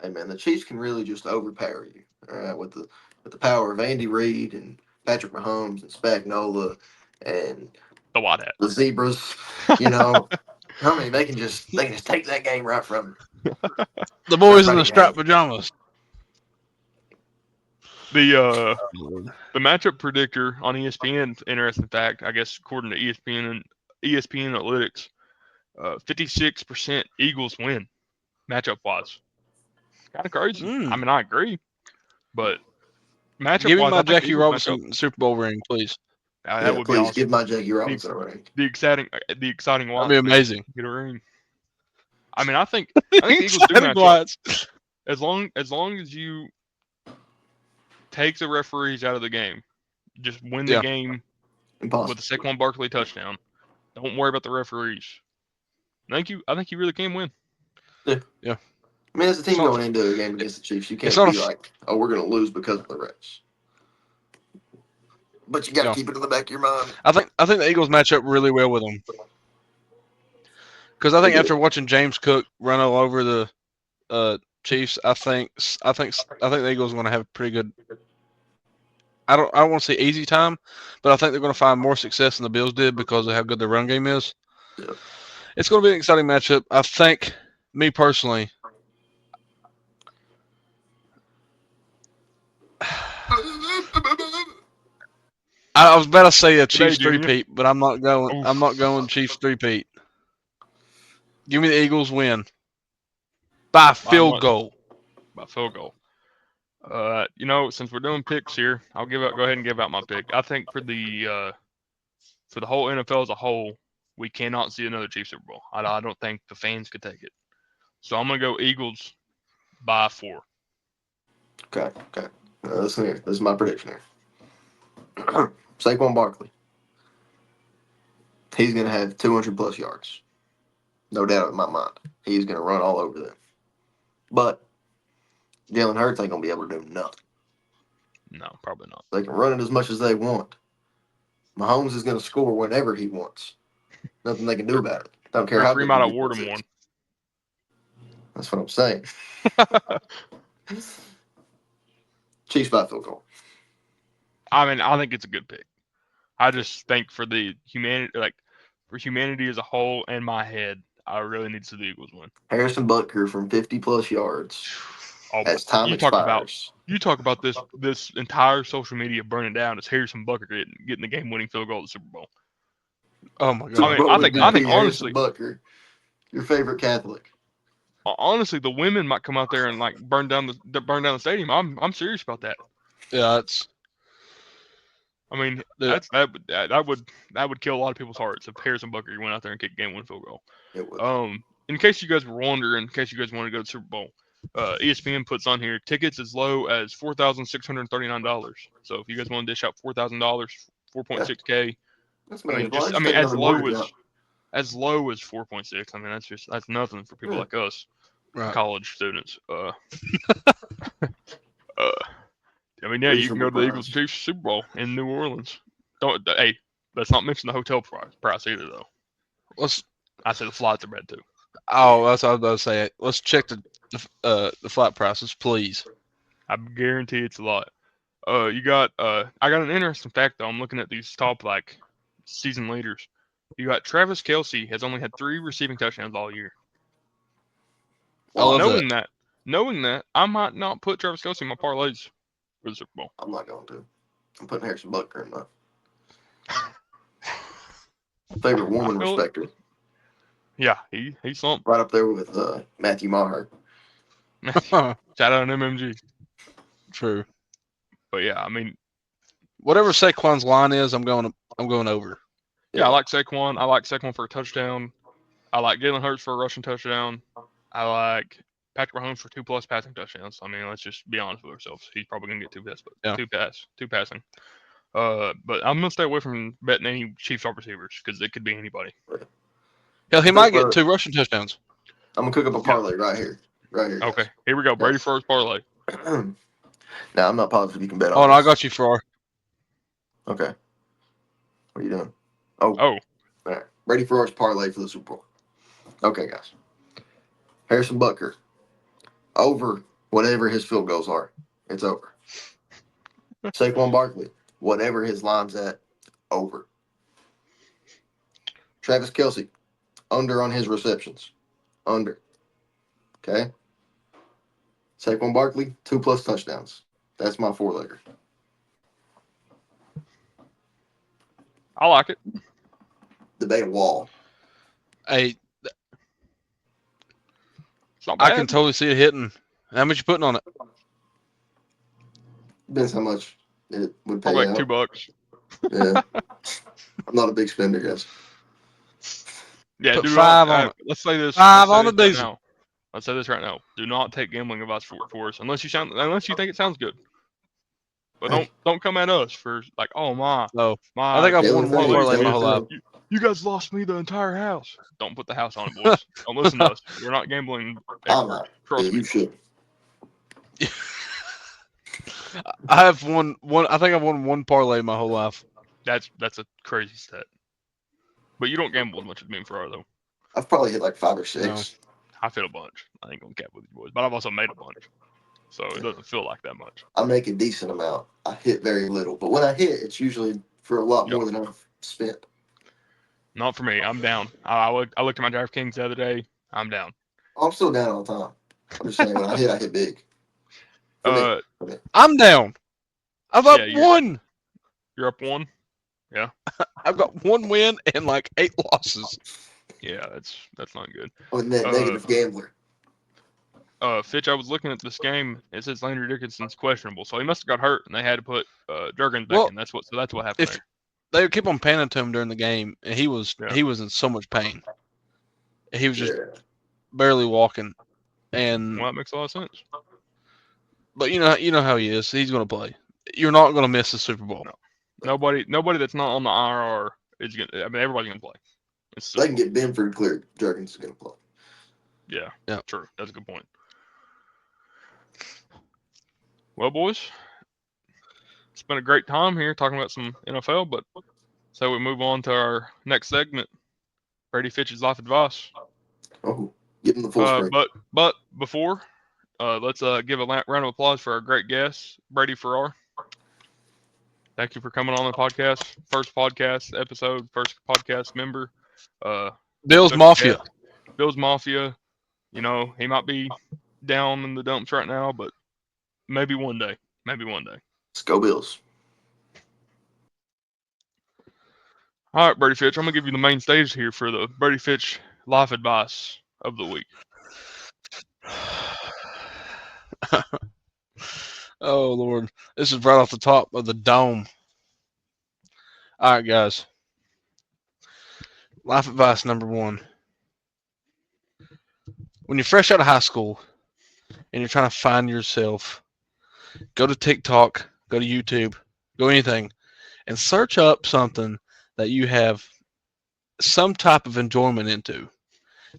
S3: hey man, the Chiefs can really just overpower you. All right, with the power of Andy Reid and Patrick Mahomes and Spagnola and
S2: the Whitehead,
S3: the Zebras. I mean, they can just take that game right from you.
S1: The boys in the
S3: Everybody
S1: striped
S3: hates.
S1: pajamas.
S2: The matchup predictor on ESPN, interesting fact, I guess according to ESPN Analytics, 56% Eagles win matchup wise. Kind of crazy. I mean, I agree, but matchup
S1: Give me
S2: wise,
S1: my
S2: I think
S1: Jackie
S2: Eagles
S1: Robinson Super Bowl ring, please.
S2: that would be
S3: please
S2: awesome.
S3: give my Jackie Robinson a ring.
S2: The exciting
S1: That'd be amazing.
S2: Get a ring. I mean, I think the Eagles do match up. As long as you take the referees out of the game, just win the game
S3: Impossible.
S2: with the Saquon Barkley touchdown. Don't worry about the referees. I think you really can win.
S1: Yeah.
S3: I mean, as a team going into a game against the Chiefs, you can't be like, "Oh, we're going to lose because of the refs." But you got to keep it in the back of your mind.
S1: I think the Eagles match up really well with them. Because I think after watching James Cook run all over the Chiefs, I think the Eagles are going to have a pretty good. I don't want to say easy time, but I think they're going to find more success than the Bills did because of how good their run game is.
S3: Yeah.
S1: It's going to be an exciting matchup. I think, me personally, I was about to say a Chiefs three-peat, but I'm not going. I'm not going Chiefs three-peat. Give me the Eagles win by field goal.
S2: By field goal. Since we're doing picks here, I'll go ahead and give out my pick. I think for the whole NFL as a whole, we cannot see another Chiefs Super Bowl. I don't think the fans could take it. So I'm gonna go Eagles by 4.
S3: Okay. Listen here. This is my prediction here. Saquon Barkley. He's going to have 200 plus yards. No doubt in my mind. He's going to run all over them. But Jalen Hurts ain't going to be able to do nothing.
S2: No, probably not.
S3: They can run it as much as they want. Mahomes is going to score whenever he wants. Nothing they can do about it. Don't care how big
S2: might award him one.
S3: That's what I'm saying. Chiefs by field goal.
S2: I mean, I think it's a good pick. I just think for the humanity as a whole and my head, I really need to see the Eagles win.
S3: Harrison Butker from 50 plus yards. As time expires.
S2: You talk about this entire social media burning down as Harrison Butker getting the game-winning field goal at the Super Bowl.
S1: Oh my God!
S2: I think honestly,
S3: Butker, your favorite Catholic.
S2: Honestly, the women might come out there and like burn down the stadium. I'm serious about that.
S1: Yeah,
S2: that would kill a lot of people's hearts if Harrison Butker went out there and kicked a game-winning field goal.
S3: It would.
S2: in case you guys were wondering, in case you guys want to go to the Super Bowl, ESPN puts on here tickets as low as $4,639. So if you guys want to dish out $4,000, 4.6K.
S3: That's
S2: I mean,
S3: Why
S2: just
S3: don't
S2: I
S3: you
S2: mean,
S3: take another mortgage out?
S2: as low as 4.6. I mean, that's nothing for people
S3: Yeah.
S2: like us,
S1: Right.
S2: college students. I mean, yeah, you can
S3: Reasonable
S2: go to the Eagles
S3: price.
S2: Chiefs Super Bowl in New Orleans. Hey, let's not mention the hotel price either, though.
S1: Let's.
S2: I say the flights are bad too.
S1: Oh, that's what I was about to say. Let's check the flight prices, please.
S2: I guarantee it's a lot. I got an interesting fact though. I'm looking at these top like season leaders. You got Travis Kelce has only had 3 receiving touchdowns all year.
S1: I love
S2: Knowing that, I might not put Travis Kelce in my parlays for the Super Bowl.
S3: I'm not going to. I'm putting Harrison Butker in my favorite woman respecter.
S2: Yeah, he's something.
S3: Right up there with Matthew Maher.
S2: Shout out on MMG.
S1: True.
S2: But yeah, I mean,
S1: whatever Saquon's line is, I'm going over.
S2: Yeah, I like Saquon. I like Saquon for a touchdown. I like Jalen Hurts for a rushing touchdown. I like Patrick Mahomes for 2+ passing touchdowns. I mean, let's just be honest with ourselves. He's probably gonna get 2 passing. But I'm gonna stay away from betting any Chiefs wide receivers because it could be anybody.
S1: Hell, he might get 2 rushing touchdowns.
S3: I'm gonna cook up a parlay right here.
S2: Okay, here we go. Brady first parlay.
S3: Now I'm not positive you can bet on.
S1: Oh, no, I
S3: this.
S1: got you, Farrar.
S3: Okay. What are you doing? Oh.
S2: Oh.
S3: All right. Ready for our parlay for the Super Bowl. Okay, guys. Harrison Butker. Over whatever his field goals are. It's over. Saquon Barkley. Whatever his line's at. Over. Travis Kelce. Under on his receptions. Under. Okay. Saquon Barkley. 2+ touchdowns. That's my 4-legger.
S2: I like it.
S3: Debate a wall.
S1: Hey,
S2: it's not bad.
S1: I can totally see it hitting. How much you putting on it?
S3: Depends how much it would pay
S2: Probably
S3: out.
S2: like $2.
S3: Yeah. I'm not a big spender, guys.
S2: Yeah,
S1: Put
S2: do
S1: 5
S2: not,
S1: on it.
S2: Let's say this.
S1: 5 on the
S2: right
S1: diesel.
S2: now. Let's say this right now. Do not take gambling advice for us unless you think it sounds good. But don't come at us for like, oh my.
S1: No. I think I've won one parlay my whole life.
S2: You guys lost me the entire house. Don't put the house on it, boys. Don't listen to us. We're not gambling experts. Trust me.
S3: You should.
S1: I have won one. I think I've won one parlay my whole life.
S2: That's a crazy stat. But you don't gamble as much as me and Farrar, though.
S3: I've probably hit like 5 or 6.
S1: No.
S2: I hit a bunch. I ain't gonna cap with you boys, but I've also made a bunch, so it doesn't feel like that much.
S3: I make a decent amount. I hit very little, but when I hit, it's usually for a lot more than I've spent.
S2: Not for me. I'm down. I looked at my DraftKings the other day. I'm down.
S3: I'm still down all the time. I'm just saying, when I hit big. For me.
S1: I'm down. I've got one.
S2: You're up 1. Yeah.
S1: I've got 1 win and like 8 losses.
S2: Yeah, that's not good.
S3: Oh, negative gambler.
S2: Fitch, I was looking at this game. It says Landry Dickinson's questionable, so he must have got hurt, and they had to put Jurgens back in. That's what happened there.
S1: They keep on panning to him during the game, and he was in so much pain. He was just barely walking, and
S2: well, that makes a lot of sense.
S1: But you know how he is. He's going to play. You're not going to miss the Super Bowl.
S2: No. Nobody that's not on the IR is going to. I mean, everybody's going to play.
S3: They can get Benford cleared. Jurgens is going to play.
S2: Yeah, true. That's a good point. Well, boys, it's been a great time here talking about some NFL, but so we move on to our next segment, Brady Fitch's life advice.
S3: Oh, give him the full screen.
S2: But before, let's give a round of applause for our great guest, Brady Farrar. Thank you for coming on the podcast. First podcast episode, first podcast member.
S1: Bills Mafia.
S2: Bills Mafia. You know, he might be down in the dumps right now, but maybe one day.
S3: Let's go Bills.
S2: All right, Brady Fitch, I'm going to give you the main stage here for the Brady Fitch life advice of the week.
S1: Oh, Lord. This is right off the top of the dome. All right, guys. Life advice number 1. when you're fresh out of high school and you're trying to find yourself, go to TikTok, go to YouTube, go anything, and search up something that you have some type of enjoyment into.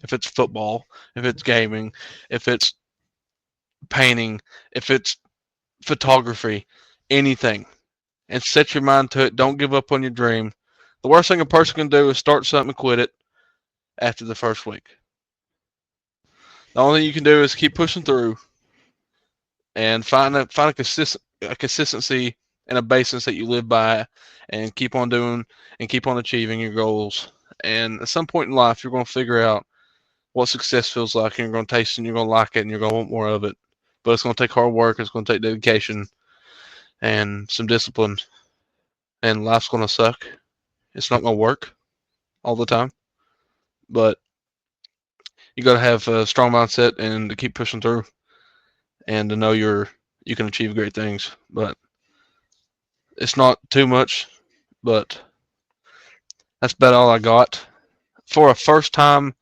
S1: If it's football, if it's gaming, if it's painting, if it's photography, anything, and set your mind to it. Don't give up on your dream. The worst thing a person can do is start something and quit it after the first week. The only thing you can do is keep pushing through and find a consistency and a basis that you live by, and keep on doing and keep on achieving your goals. And at some point in life, you're going to figure out what success feels like, and you're going to taste it, and you're going to like it, and you're going to want more of it. But it's going to take hard work. It's going to take dedication and some discipline. And life's going to suck. It's not going to work all the time, but you got to have a strong mindset and to keep pushing through, and to know you can achieve great things. But it's not too much, but that's about all I got for a first time.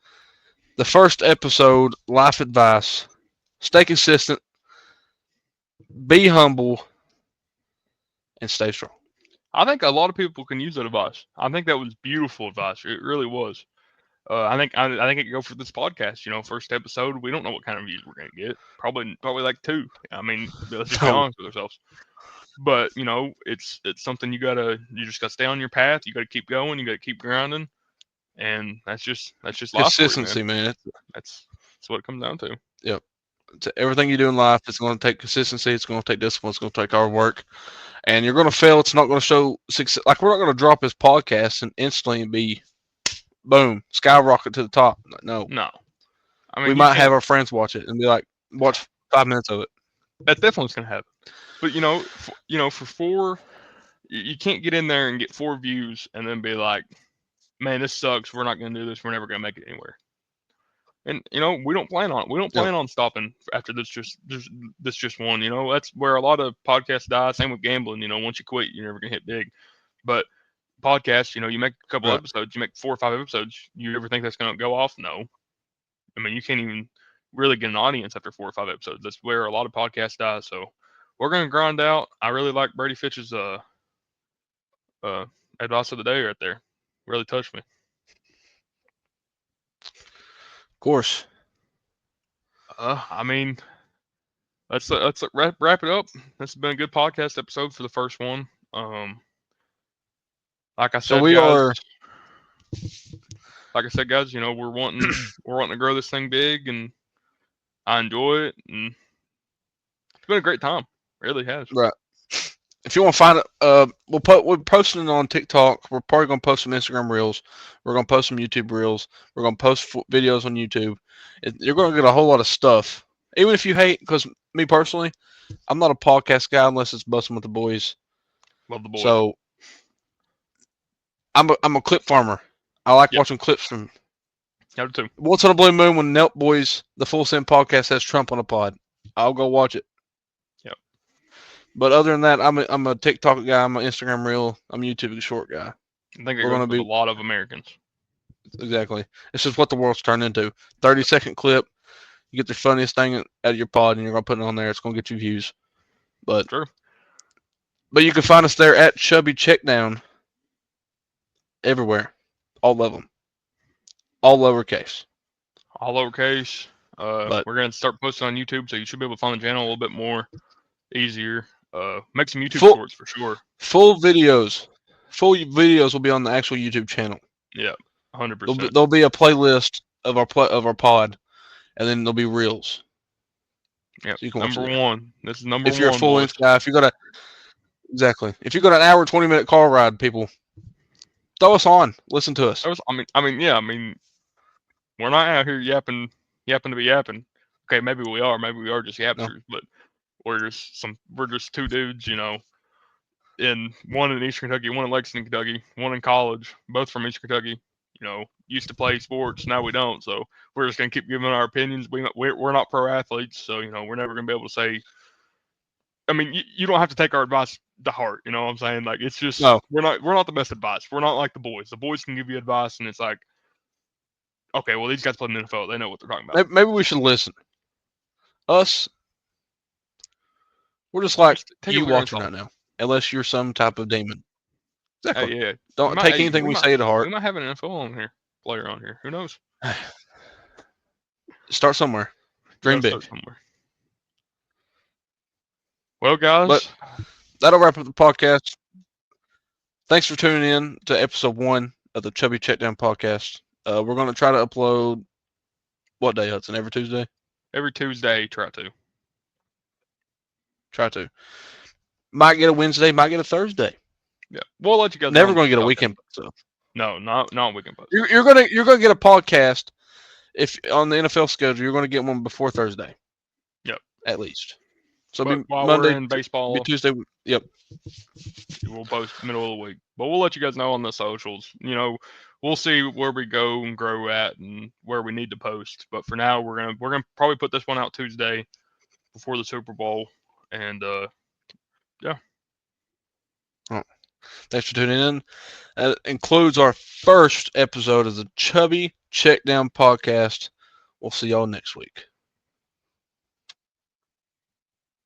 S1: The first episode, life advice: stay consistent, be humble, and stay strong.
S2: I think a lot of people can use that advice. I think that was beautiful advice. It really was. I think it could go for this podcast. First episode, we don't know what kind of views we're gonna get. Probably like 2. I mean, let's just be
S1: No,
S2: honest with ourselves. But it's something you just gotta stay on your path. You gotta keep going. You gotta keep grinding, and that's just life for you, man.
S1: consistency, man.
S2: That's what it comes down to.
S1: Yep. Everything you do in life is going to take consistency. It's going to take discipline. It's going to take hard work, and you're going to fail. It's not going to show success. Like, we're not going to drop this podcast and instantly be boom, skyrocket to the top. No,
S2: No, I
S1: we
S2: mean
S1: might have our friends watch it and be like, watch 5 minutes of it.
S2: that's definitely what's gonna happen. But for 4, you can't get in there and get 4 views and then be like, man, this sucks. We're not gonna do this. We're never gonna make it anywhere. And we don't plan on it. We don't
S1: Yep.
S2: plan on stopping after this just one. That's where a lot of podcasts die. Same with gambling. Once you quit, you're never gonna hit big. But podcasts, you make a couple
S1: Right.
S2: episodes, you make 4 or 5 episodes. You ever think that's gonna go off? No. I mean, you can't even really get an audience after 4 or 5 episodes. That's where a lot of podcasts die. So we're gonna grind out. I really like Brady Fitch's advice of the day right there. Really touched me.
S1: Of course.
S2: I mean, let's wrap it up. This has been a good podcast episode for the first one. Like I
S1: So
S2: said,
S1: we
S2: guys.
S1: are.
S2: Like I said, guys, we're wanting to grow this thing big, and I enjoy it, and it's been a great time. It really has.
S1: Right. If you want to find it, we're posting it on TikTok. We're probably going to post some Instagram reels. We're going to post some YouTube reels. We're going to post videos on YouTube. You're going to get a whole lot of stuff. Even if you hate, because me personally, I'm not a podcast guy unless it's Busting with the Boys.
S2: Love the boys.
S1: So I'm a clip farmer. I like
S2: Yep.
S1: watching clips from.
S2: I do too.
S1: Once on a blue moon, when Nelp Boys, the Full Send podcast, has Trump on a pod, I'll go watch it.
S2: Yep.
S1: But other than that, I'm a TikTok guy. I'm an Instagram reel. I'm a YouTube short guy.
S2: I think it
S1: We're
S2: goes
S1: gonna
S2: with
S1: be-
S2: a lot of Americans.
S1: Exactly. This is what the world's turned into. 30-second clip. You get the funniest thing out of your pod, and you're gonna put it on there. It's gonna get you views. But
S2: Sure.
S1: But you can find us there at Chubby Checkdown. Everywhere, all of them, all lowercase.
S2: All lowercase.
S1: But-
S2: We're gonna start posting on YouTube, so you should be able to find the channel a little bit more easier. Make some YouTube
S1: Full-
S2: shorts for sure.
S1: Full videos will be on the actual YouTube channel.
S2: Yeah, 100%.
S1: There'll be a playlist of our pod, and then there'll be reels.
S2: Yeah,
S1: so you can watch
S2: number
S1: it.
S2: one. This is number one.
S1: If you're a full
S2: boys.
S1: length guy, if you got an hour 20-minute car ride, people, throw us on. Listen to us.
S2: I mean, we're not out here yapping to be yapping. Okay, maybe we are just yapsters, but we're just 2 dudes, in one in Eastern Kentucky, one in Lexington, Kentucky, one in college, both from Eastern Kentucky. Used to play sports, now we don't. So we're just gonna keep giving our opinions. We're not pro athletes, so we're never gonna be able to say. I mean, you don't have to take our advice to heart. You know what I'm saying? Like, it's just we're not the best advice. We're not like the boys. The boys can give you advice, and it's like Okay, well these guys play in the NFL. They know what they're talking about.
S1: Maybe we should listen. Us, we're just like
S2: Just take it
S1: you
S2: with a grain of
S1: watching
S2: salt.
S1: right now, unless you're some type of demon. Exactly.
S2: Hey, yeah.
S1: Don't take anything we say to
S2: We
S1: heart.
S2: might have an NFL on here player on here. Who knows?
S1: Start somewhere. Dream
S2: Gotta
S1: big.
S2: start somewhere. Well, guys,
S1: But that'll wrap up the podcast. Thanks for tuning in to episode 1 of the Chubby Checkdown podcast. We're going to try to upload what day, Hudson? Every Tuesday?
S2: every Tuesday, try to.
S1: Try to. Might get a Wednesday, might get a Thursday.
S2: Yeah, we'll let you guys.
S1: Never
S2: know
S1: going to get a
S2: on
S1: weekend. So
S2: No, not weekend post.
S1: you're going to get a podcast if on the NFL schedule. You're going to get one before Thursday.
S2: Yep.
S1: At least. So
S2: But
S1: be
S2: while
S1: Monday,
S2: we're in baseball,
S1: be Tuesday. Yep.
S2: we'll post middle of the week. But we'll let you guys know on the socials. You know, we'll see where we go and grow at and where we need to post. But for now, we're gonna probably put this one out Tuesday before the Super Bowl. And yeah.
S1: Oh. Thanks for tuning in. That includes our first episode of the Chubby Checkdown podcast. We'll see y'all next week.